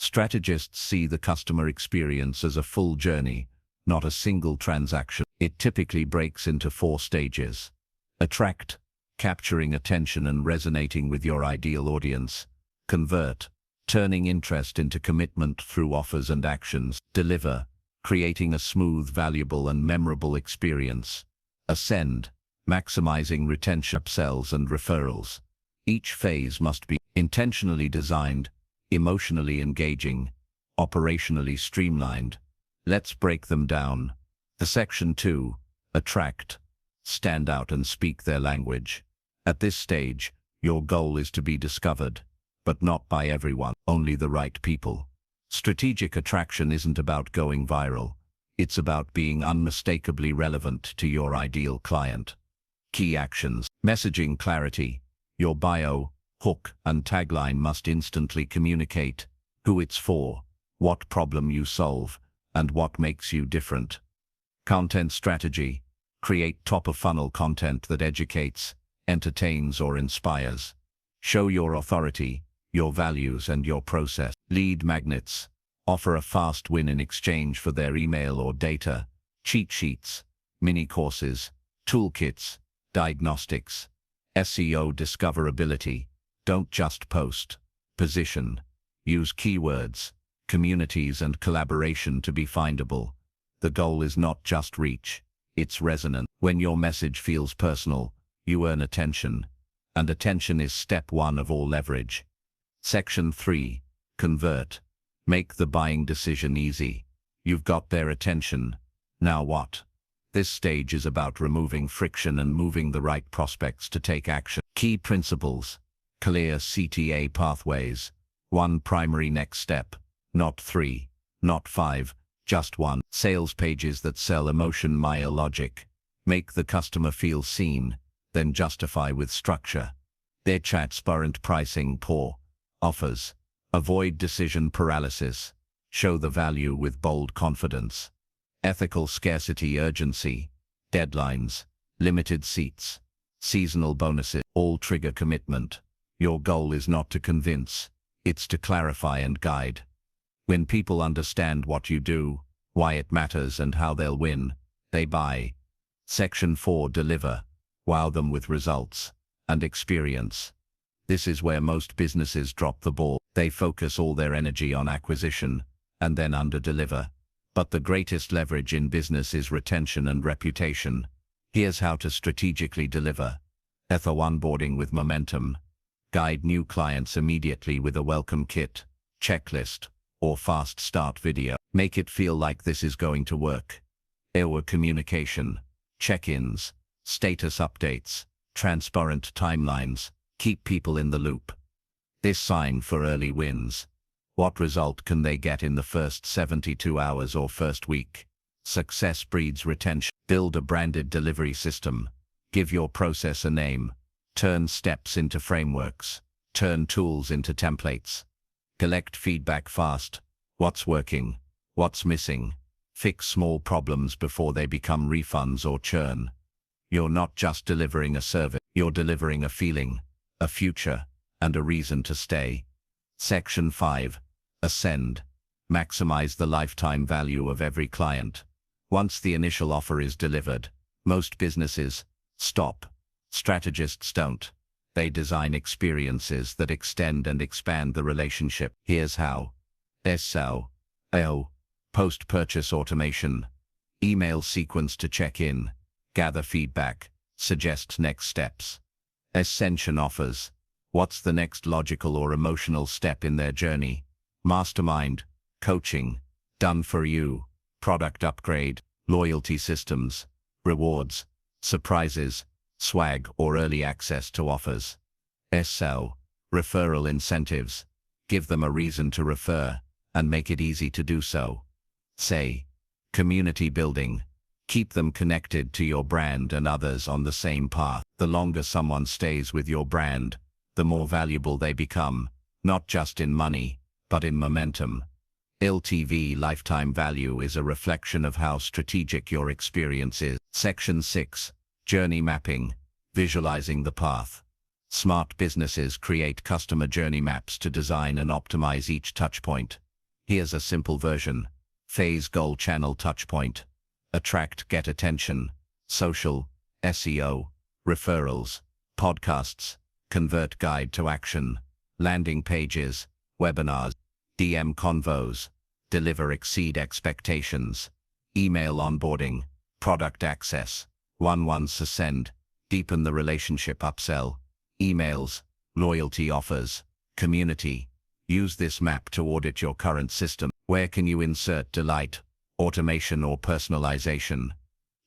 Strategists see the customer experience as a full journey, not a single transaction. It typically breaks into 4 stages. Attract, capturing attention and resonating with your ideal audience. Convert, turning interest into commitment through offers and actions. Deliver, creating a smooth, valuable, and memorable experience. Ascend, maximizing retention, upsells, and referrals. Each phase must be intentionally designed, emotionally engaging, operationally streamlined. Let's break them down. Section 2. Attract. Stand out and speak their language. At this stage, your goal is to be discovered, but not by everyone, only the right people. Strategic attraction isn't about going viral. It's about being unmistakably relevant to your ideal client. Key actions. Messaging clarity. Your bio, hook, and tagline must instantly communicate who it's for, what problem you solve, and what makes you different. Content strategy. Create top-of-funnel content that educates, entertains, or inspires. Show your authority, your values, and your process. Lead magnets. Offer a fast win in exchange for their email or data. Cheat sheets, mini courses, toolkits, diagnostics. SEO discoverability. Don't just post. Position. Use keywords, communities, and collaboration to be findable. The goal is not just reach, it's resonance. When your message feels personal, you earn attention, and attention is step 1 of all leverage. Section 3. Convert. Make the buying decision easy. You've got their attention. Now what? This stage is about removing friction and moving the right prospects to take action. Key principles. Clear CTA pathways. 1 primary next step. Not 3. Not 5. Just 1. Sales pages that sell emotion, Maya logic. Make the customer feel seen, then justify with structure. Their chats aren't pricing poor. Offers. Avoid decision paralysis. Show the value with bold confidence. Ethical scarcity, urgency. Deadlines. Limited seats. Seasonal bonuses. All trigger commitment. Your goal is not to convince, it's to clarify and guide. When people understand what you do, why it matters, and how they'll win, they buy. Section 4. Deliver. Wow them with results and experience. This is where most businesses drop the ball. They focus all their energy on acquisition and then under-deliver. But the greatest leverage in business is retention and reputation. Here's how to strategically deliver. Onboarding with momentum. Guide new clients immediately with a welcome kit, checklist, or fast start video. Make it feel like this is going to work. Communication. Check-ins, status updates, transparent timelines. Keep people in the loop. This sign for early wins. What result can they get in the first 72 hours or first week? Success breeds retention. Build a branded delivery system. Give your process a name. Turn steps into frameworks. Turn tools into templates. Collect feedback fast. What's working? What's missing? Fix small problems before they become refunds or churn. You're not just delivering a service, you're delivering a feeling, a future, and a reason to stay. Section 5. Ascend. Maximize the lifetime value of every client. Once the initial offer is delivered, most businesses stop. Strategists don't. They design experiences that extend and expand the relationship. Here's how. SEO. Post-purchase automation. Email sequence to check in, gather feedback, suggest next steps. Ascension offers. What's the next logical or emotional step in their journey? Mastermind, coaching, done for you, product upgrade, loyalty systems, rewards, surprises, swag or early access to offers. SL, referral incentives. Give them a reason to refer and make it easy to do so. Say, community building. Keep them connected to your brand and others on the same path. The longer someone stays with your brand, the more valuable they become, not just in money, but in momentum. LTV, lifetime value, is a reflection of how strategic your experience is. Section 6. Journey mapping. Visualizing the path. Smart businesses create customer journey maps to design and optimize each touchpoint. Here's a simple version. Phase goal channel touchpoint. Attract, get attention. Social, SEO, referrals, podcasts, convert, guide to action, landing pages, webinars, DM convos, deliver, exceed expectations, email onboarding, product access, once ascend, deepen the relationship, upsell, emails, loyalty offers, community. Use this map to audit your current system. Where can you insert delight, automation or personalization?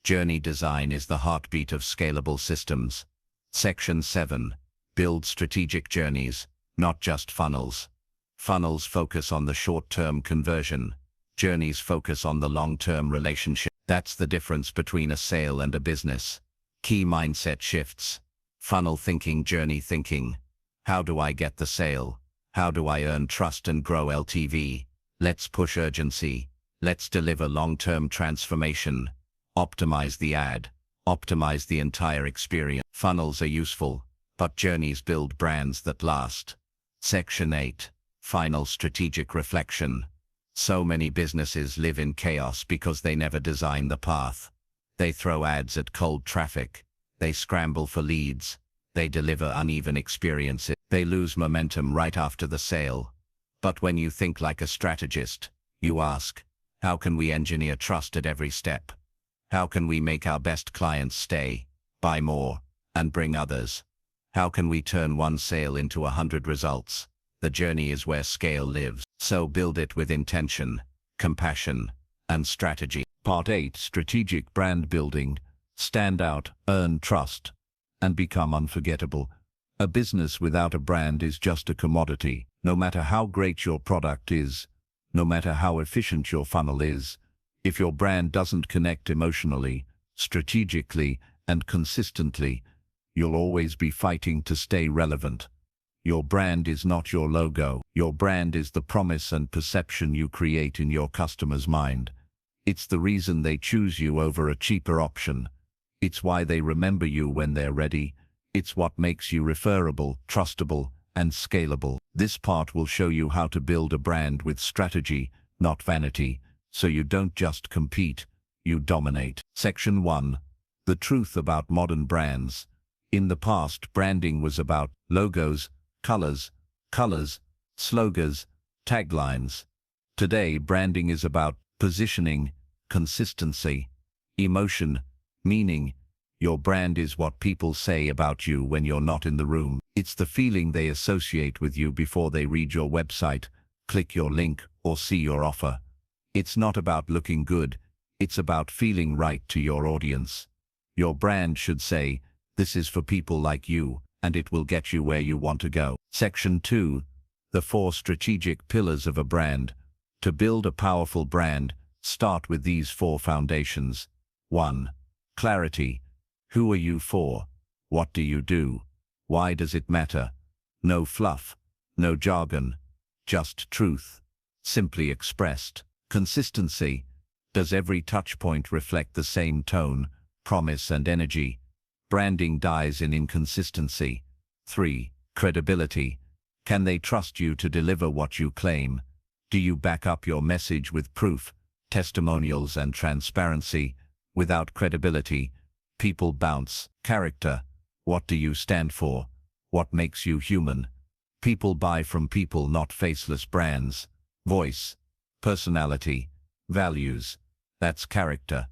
Journey design is the heartbeat of scalable systems. Section 7. Build strategic journeys, not just funnels. Funnels focus on the short-term conversion. Journeys focus on the long-term relationship. That's the difference between a sale and a business. Key mindset shifts. Funnel thinking, journey thinking. How do I get the sale? How do I earn trust and grow LTV? Let's push urgency. Let's deliver long-term transformation. Optimize the ad. Optimize the entire experience. Funnels are useful, but journeys build brands that last. Section 8. Final strategic reflection. So many businesses live in chaos because they never design the path. They throw ads at cold traffic. They scramble for leads. They deliver uneven experiences. They lose momentum right after the sale. But when you think like a strategist, you ask, how can we engineer trust at every step? How can we make our best clients stay, buy more, and bring others? How can we turn one sale into 100 results? The journey is where scale lives. So build it with intention, compassion, and strategy. Part 8. Strategic brand building. Stand out, earn trust, and become unforgettable. A business without a brand is just a commodity. No matter how great your product is, no matter how efficient your funnel is, if your brand doesn't connect emotionally, strategically, and consistently, you'll always be fighting to stay relevant. Your brand is not your logo. Your brand is the promise and perception you create in your customer's mind. It's the reason they choose you over a cheaper option. It's why they remember you when they're ready. It's what makes you referable, trustable, and scalable. This part will show you how to build a brand with strategy, not vanity, so you don't just compete, you dominate. Section 1. The truth about modern brands. In the past, branding was about logos, colors, slogans, taglines. Today, branding is about positioning, consistency, emotion, meaning. Your brand is what people say about you when you're not in the room. It's the feeling they associate with you before they read your website, click your link, or see your offer. It's not about looking good, it's about feeling right to your audience. Your brand should say, "This is for people like you," and it will get you where you want to go. Section 2. The 4 strategic pillars of a brand. To build a powerful brand, start with these 4 foundations. 1. Clarity. Who are you for? What do you do? Why does it matter? No fluff, no jargon, just truth, simply expressed. Consistency. Does every touchpoint reflect the same tone, promise, and energy? Branding dies in inconsistency. 3. Credibility. Can they trust you to deliver what you claim? Do you back up your message with proof, testimonials, and transparency? Without credibility, people bounce. Character. What do you stand for? What makes you human? People buy from people, not faceless brands. Voice. Personality. Values. That's character.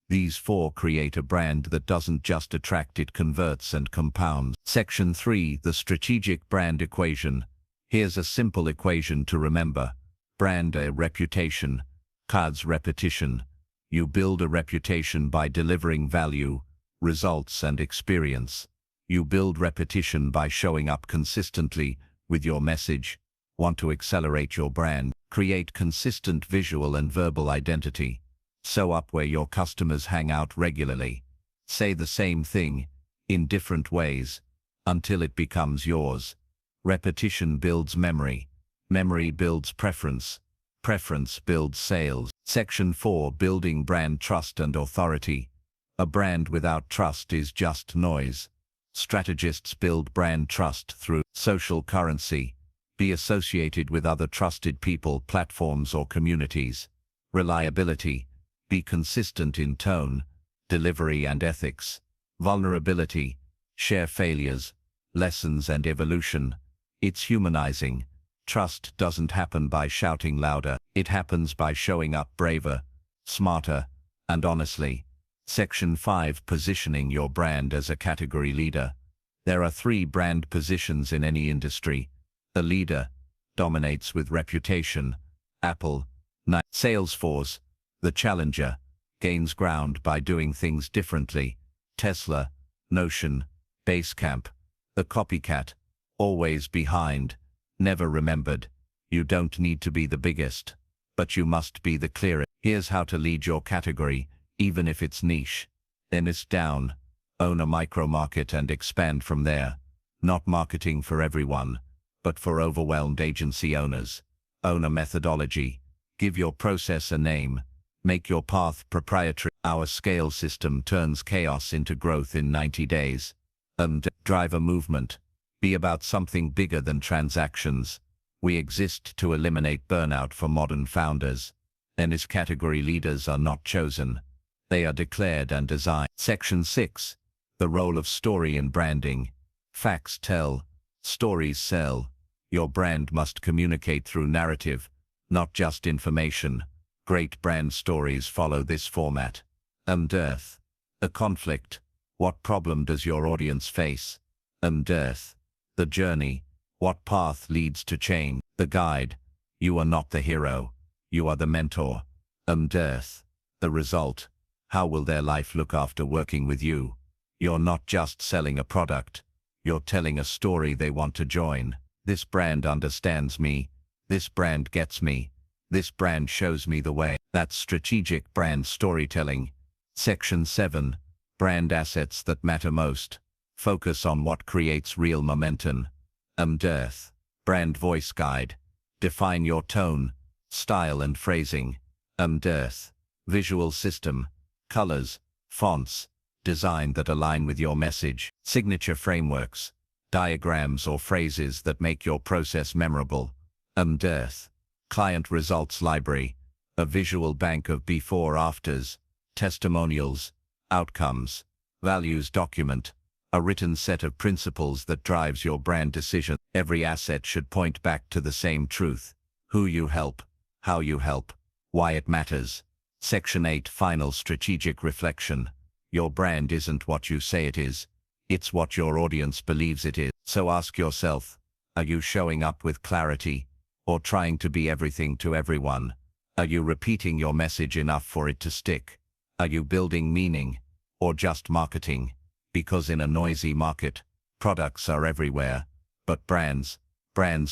These 4 create a brand that doesn't just attract, it converts and compounds. Section 3. The strategic brand equation. Here's a simple equation to remember. Brand a reputation. Cards repetition. You build a reputation by delivering value, results, and experience. You build repetition by showing up consistently with your message. Want to accelerate your brand? Create consistent visual and verbal identity. Show up where your customers hang out regularly. Say the same thing, in different ways, until it becomes yours. Repetition builds memory. Memory builds preference. Preference builds sales. Section 4. Building brand trust and authority. A brand without trust is just noise. Strategists build brand trust through social currency. Be associated with other trusted people, platforms, or communities. Reliability. Be consistent in tone, delivery, and ethics. Vulnerability. Share failures, lessons, and evolution. It's humanizing. Trust doesn't happen by shouting louder. It happens by showing up braver, smarter, and honestly. Section 5. Positioning your brand as a category leader. There are 3 brand positions in any industry. The leader dominates with reputation. Apple, Nike. Salesforce, the challenger, gains ground by doing things differently. Tesla, Notion, Basecamp, the copycat, always behind, never remembered. You don't need to be the biggest, but you must be the clearest. Here's how to lead your category, even if it's niche. Then it's down. Own a micro-market and expand from there. Not marketing for everyone, but for overwhelmed agency owners. Own a methodology. Give your process a name. Make your path proprietary. Our scale system turns chaos into growth in 90 days. And drive a movement. Be about something bigger than transactions. We exist to eliminate burnout for modern founders. Then as category leaders are not chosen. They are declared and designed. Section 6. The role of story in branding. Facts tell, stories sell. Your brand must communicate through narrative, not just information. Great brand stories follow this format. Earth. A conflict. What problem does your audience face? Earth. The journey. What path leads to change? The guide. You are not the hero. You are the mentor. Earth. The result. How will their life look after working with you? You're not just selling a product. You're telling a story they want to join. This brand understands me. This brand gets me. This brand shows me the way. That's strategic brand storytelling. Section 7. Brand assets that matter most. Focus on what creates real momentum. Earth. Brand voice guide. Define your tone, style, and phrasing. Earth. Visual system. Colors, fonts, design that align with your message. Signature frameworks. Diagrams or phrases that make your process memorable. Earth. Client results library. A visual bank of before-afters. testimonials, outcomes, values document, a written set of principles that drives your brand decision. Every asset should point back to the same truth: who you help, how you help, why it matters. Section 8, Final Strategic Reflection. Your brand isn't what you say it is, it's what your audience believes it is. So ask yourself, are you showing up with clarity, or trying to be everything to everyone? Are you repeating your message enough for it to stick? Are you building meaning, or just marketing? Because in a noisy market, products are everywhere, but brands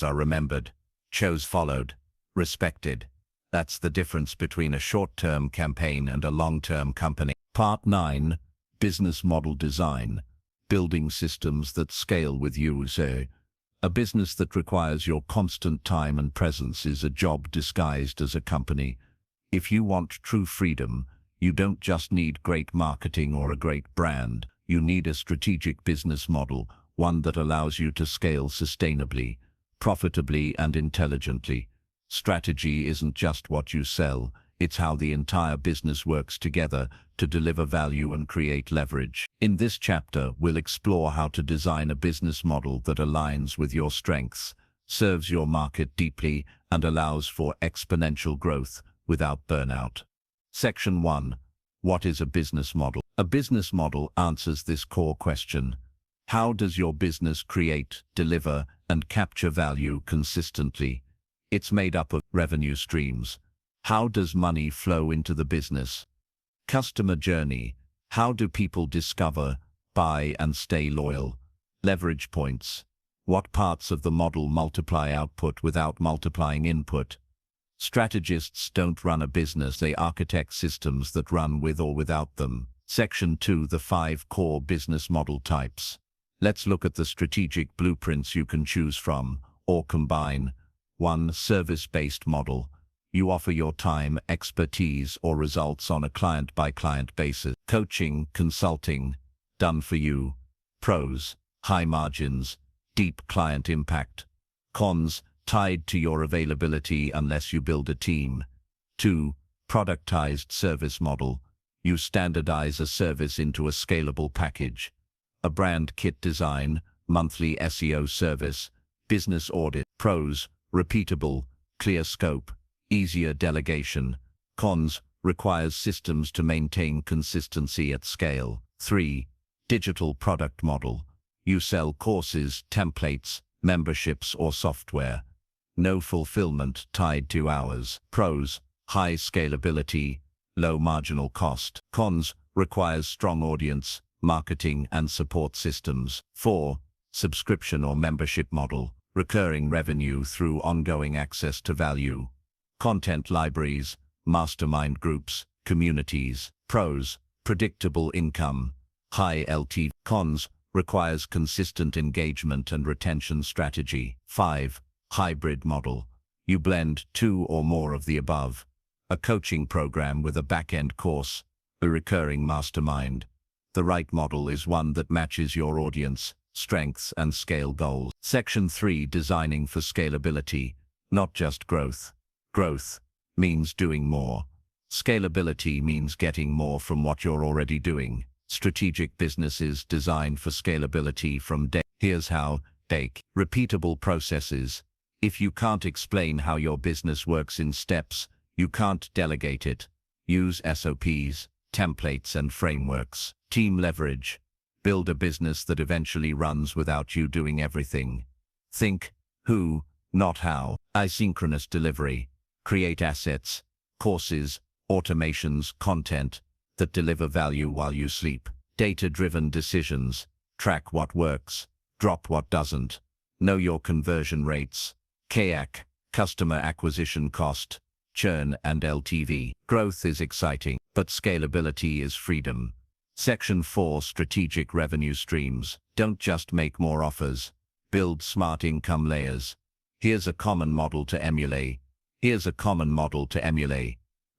are remembered, shows followed, respected. That's the difference between a short-term campaign and a long-term company. Part 9, Business Model Design. Building systems that scale with you. A business that requires your constant time and presence is a job disguised as a company. If you want true freedom, you don't just need great marketing or a great brand. You need a strategic business model, one that allows you to scale sustainably, profitably, and intelligently. Strategy isn't just what you sell, it's how the entire business works together to deliver value and create leverage. In this chapter, we'll explore how to design a business model that aligns with your strengths, serves your market deeply, and allows for exponential growth without burnout. Section 1. What is a business model? A business model answers this core question. How does your business create, deliver, and capture value consistently? It's made up of revenue streams. How does money flow into the business? Customer journey. How do people discover, buy, and stay loyal? Leverage points. What parts of the model multiply output without multiplying input? Strategists don't run a business, they architect systems that run with or without them. Section 2, the 5 core business model types. Let's look at the strategic blueprints you can choose from, or combine. 1. Service-based model. You offer your time, expertise, or results on a client-by-client basis. Coaching, consulting, done for you. Pros: high margins, deep client impact. Cons: tied to your availability unless you build a team. 2. Productized service model. You standardize a service into a scalable package. A brand kit design, monthly SEO service, business audit. Pros: repeatable, clear scope, easier delegation. Cons: requires systems to maintain consistency at scale. 3. Digital product model. You sell courses, templates, memberships, or software. No fulfillment tied to hours. Pros: high scalability, low marginal cost. Cons: requires strong audience, marketing, and support systems. 4. Subscription or membership model. Recurring revenue through ongoing access to value. Content libraries, mastermind groups, communities. Pros: predictable income, high LTV. Cons: requires consistent engagement and retention strategy. 5. Hybrid model. You blend 2 or more of the above. A coaching program with a back-end course, a recurring mastermind. The right model is one that matches your audience, strengths, and scale goals. Section 3, Designing for Scalability, not just growth. Growth means doing more. Scalability means getting more from what you're already doing. Strategic businesses designed for scalability from day. Here's how. Take repeatable processes. If you can't explain how your business works in steps, you can't delegate it. Use SOPs, templates, and frameworks. Team leverage. Build a business that eventually runs without you doing everything. Think who, not how. Asynchronous delivery. Create assets, courses, automations, content that deliver value while you sleep. Data-driven decisions. Track what works, drop what doesn't. Know your conversion rates. CAC, customer acquisition cost, churn, and LTV. Growth is exciting, but scalability is freedom. Section 4, Strategic revenue streams. Don't just make more offers. Build smart income layers. Here's a common model to emulate.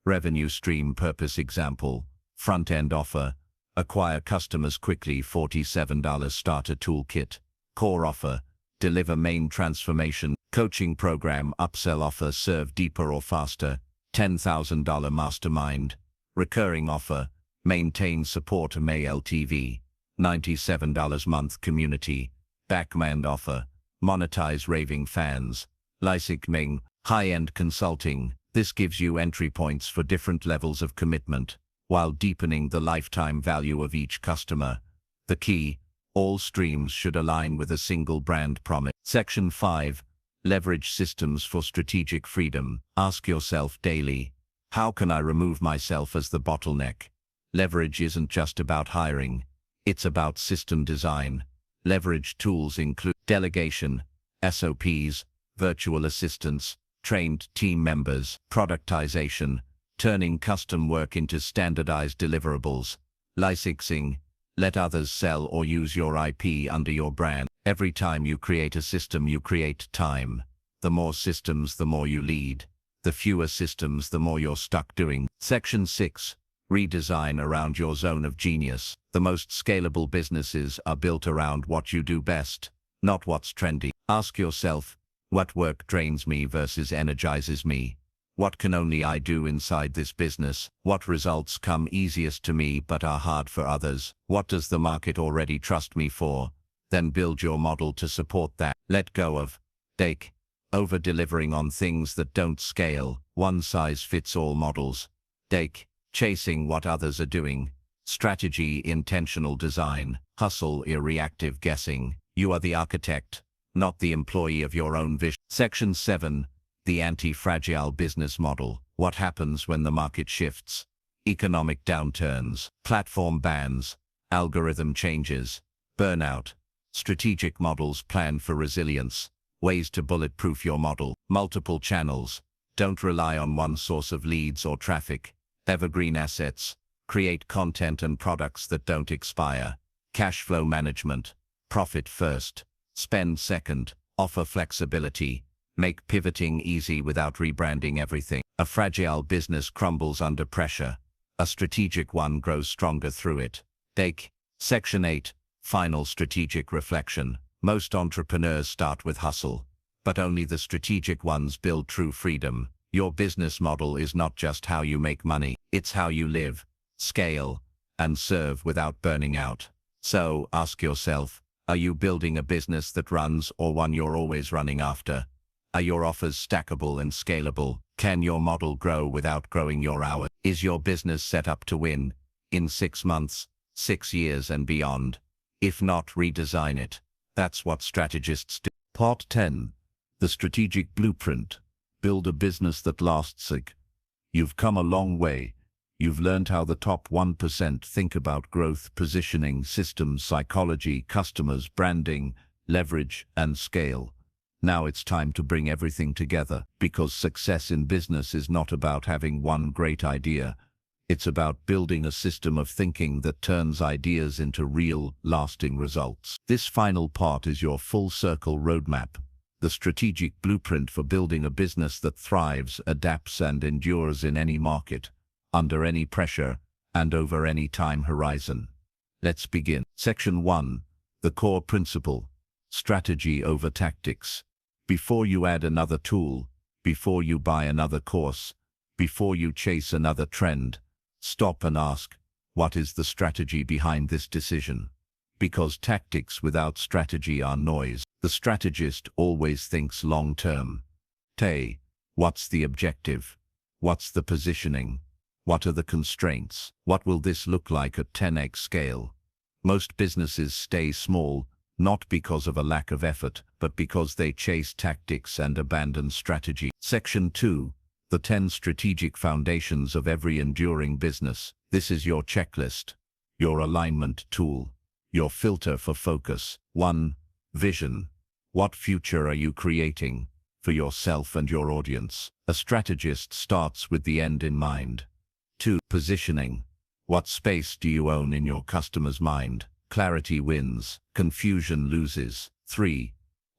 Revenue stream purpose example. Front-end offer. Acquire customers quickly, $47 starter toolkit. Core offer. Deliver main transformation. Coaching program. Upsell offer. Serve deeper or faster, $10,000 mastermind. Recurring offer. Maintain support LTV, $97 month community, backman offer, monetize raving fans, licensing, high-end consulting. This gives you entry points for different levels of commitment, while deepening the lifetime value of each customer. The key, all streams should align with a single brand promise. Section 5. Leverage systems for strategic freedom. Ask yourself daily, how can I remove myself as the bottleneck? Leverage isn't just about hiring. It's about system design. Leverage tools include delegation, SOPs, virtual assistants, trained team members, productization, turning custom work into standardized deliverables, licensing, let others sell or use your IP under your brand. Every time you create a system, you create time. The more systems, the more you lead. The fewer systems, the more you're stuck doing. Section 6. Redesign around your zone of genius. The most scalable businesses are built around what you do best, not what's trendy. Ask yourself, what work drains me versus energizes me? What can only I do inside this business? What results come easiest to me but are hard for others? What does the market already trust me for? Then build your model to support that. Let go of over-delivering on things that don't scale, one-size-fits-all models. Chasing what others are doing. Strategy, intentional design. Hustle, reactive guessing. You are the architect, not the employee of your own vision. Section 7. The anti-fragile business model. What happens when the market shifts? Economic downturns, platform bans, algorithm changes, burnout. Strategic models plan for resilience. Ways to bulletproof your model. Multiple channels. Don't rely on one source of leads or traffic. Evergreen assets. Create content and products that don't expire. Cash flow management. Profit first. Spend second. Offer flexibility. Make pivoting easy without rebranding everything. A fragile business crumbles under pressure. A strategic one grows stronger through it. Section 8. Final strategic reflection. Most entrepreneurs start with hustle, but only the strategic ones build true freedom. Your business model is not just how you make money, it's how you live, scale, and serve without burning out. So, ask yourself, are you building a business that runs or one you're always running after? Are your offers stackable and scalable? Can your model grow without growing your hours? Is your business set up to win in 6 months, 6 years and beyond? If not, redesign it. That's what strategists do. Part 10. The Strategic Blueprint. Build a business that lasts. You've come a long way. You've learned how the top 1% think about growth, positioning, systems, psychology, customers, branding, leverage, and scale. Now it's time to bring everything together, because success in business is not about having one great idea. It's about building a system of thinking that turns ideas into real, lasting results. This final part is your full circle roadmap, the strategic blueprint for building a business that thrives, adapts, and endures in any market, under any pressure, and over any time horizon. Let's begin. Section 1. The core principle. Strategy over tactics. Before you add another tool, before you buy another course, before you chase another trend, stop and ask, what is the strategy behind this decision? Because tactics without strategy are noise. The strategist always thinks long-term. What's the objective? What's the positioning? What are the constraints? What will this look like at 10x scale? Most businesses stay small, not because of a lack of effort, but because they chase tactics and abandon strategy. Section 2. The 10 strategic foundations of every enduring business. This is your checklist, your alignment tool, your filter for focus. 1. Vision. What future are you creating for yourself and your audience? A strategist starts with the end in mind. 2. Positioning. What space do you own in your customer's mind? Clarity wins, confusion loses. 3.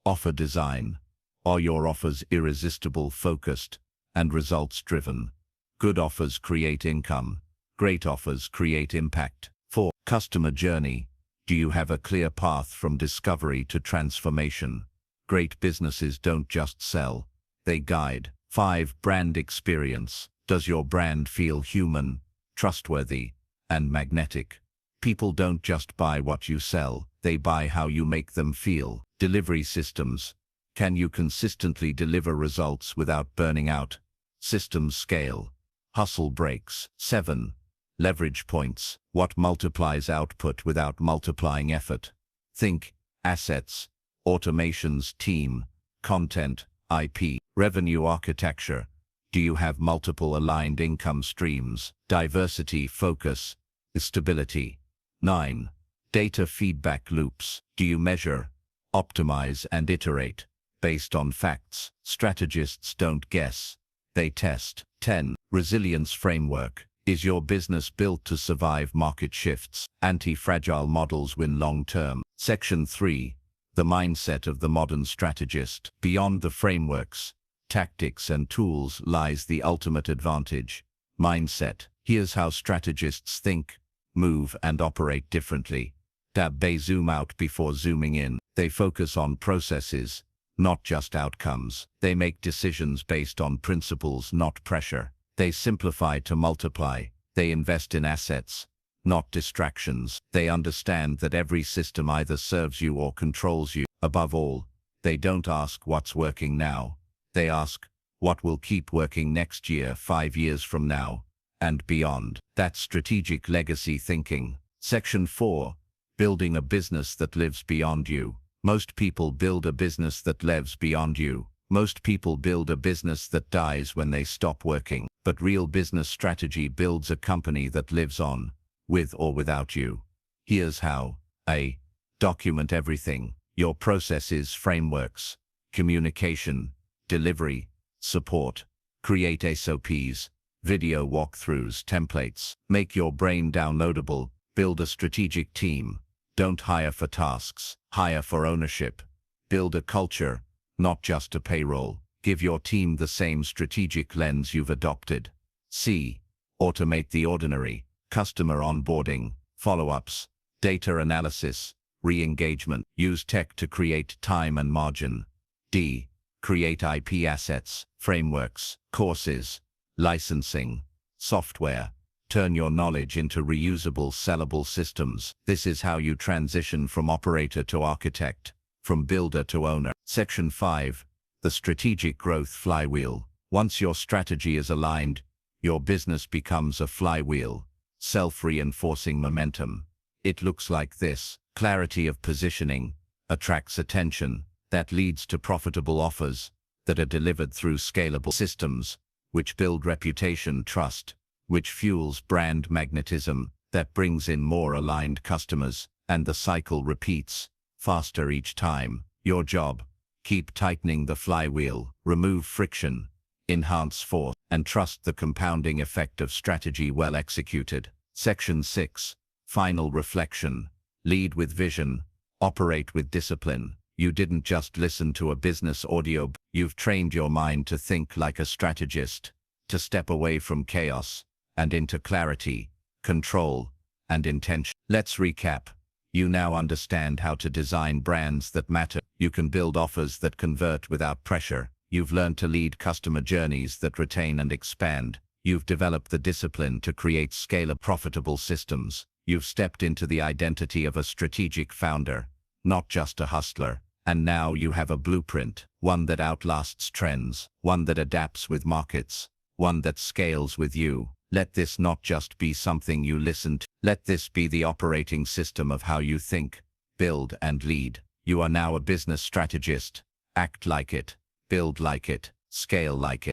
Offer design. Are your offers irresistible, focused, and results-driven? Good offers create income. Great offers create impact. 4. Customer journey. Do you have a clear path from discovery to transformation? Great businesses don't just sell, they guide. 5. Brand experience. Does your brand feel human, trustworthy, and magnetic. People don't just buy what you sell, they buy how you make them feel. Delivery systems. Can you consistently deliver results without burning out? Systems scale. Hustle breaks. 7. Leverage points. What multiplies output without multiplying effort? Think assets, automations, team, content, IP, revenue architecture. Do you have multiple aligned income streams? Diversity, focus, stability. 9. Data feedback loops. Do you measure, optimize, and iterate based on facts? Strategists don't guess, they test. 10. Resilience framework. Is your business built to survive market shifts? Anti-fragile models win long-term. Section 3. The mindset of the modern strategist. Beyond the frameworks, tactics, and tools lies the ultimate advantage. Mindset. Here's how strategists think, move, and operate differently. They zoom out before zooming in. They focus on processes, not just outcomes. They make decisions based on principles, not pressure. They simplify to multiply. They invest in assets, not distractions. They understand that every system either serves you or controls you. Above all, they don't ask what's working now. They ask, what will keep working next year, 5 years from now, and beyond? That's strategic legacy thinking. Section 4. Building a business that lives beyond you. Most people build a business that lives beyond you. Most people build a business that dies when they stop working. But real business strategy builds a company that lives on, with or without you. Here's how. A. Document everything. Your processes, frameworks, communication, delivery, support. Create SOPs, video walkthroughs, templates. Make your brain downloadable. Build a strategic team. Don't hire for tasks, hire for ownership. Build a culture, not just a payroll. Give your team the same strategic lens you've adopted. C. Automate the ordinary. Customer onboarding, follow-ups, data analysis, re-engagement. Use tech to create time and margin. D. Create IP assets, frameworks, courses, licensing, software. Turn your knowledge into reusable, sellable systems. This is how you transition from operator to architect, from builder to owner. Section 5. The strategic growth flywheel. Once your strategy is aligned, your business becomes a flywheel, self-reinforcing momentum. It looks like this. Clarity of positioning attracts attention. That leads to profitable offers that are delivered through scalable systems, which build reputation, trust, which fuels brand magnetism, that brings in more aligned customers, and the cycle repeats, faster each time. Your job: keep tightening the flywheel, remove friction, enhance force, and trust the compounding effect of strategy well executed. Section 6. Final reflection. Lead with vision, operate with discipline. You didn't just listen to a business audiobook, you've trained your mind to think like a strategist, to step away from chaos and into clarity, control, and intention. Let's recap. You now understand how to design brands that matter. You can build offers that convert without pressure. You've learned to lead customer journeys that retain and expand. You've developed the discipline to create scalable, profitable systems. You've stepped into the identity of a strategic founder, not just a hustler. And now you have a blueprint, one that outlasts trends, one that adapts with markets, one that scales with you. Let this not just be something you listen to. Let this be the operating system of how you think, build, and lead. You are now a business strategist. Act like it, build like it, scale like it.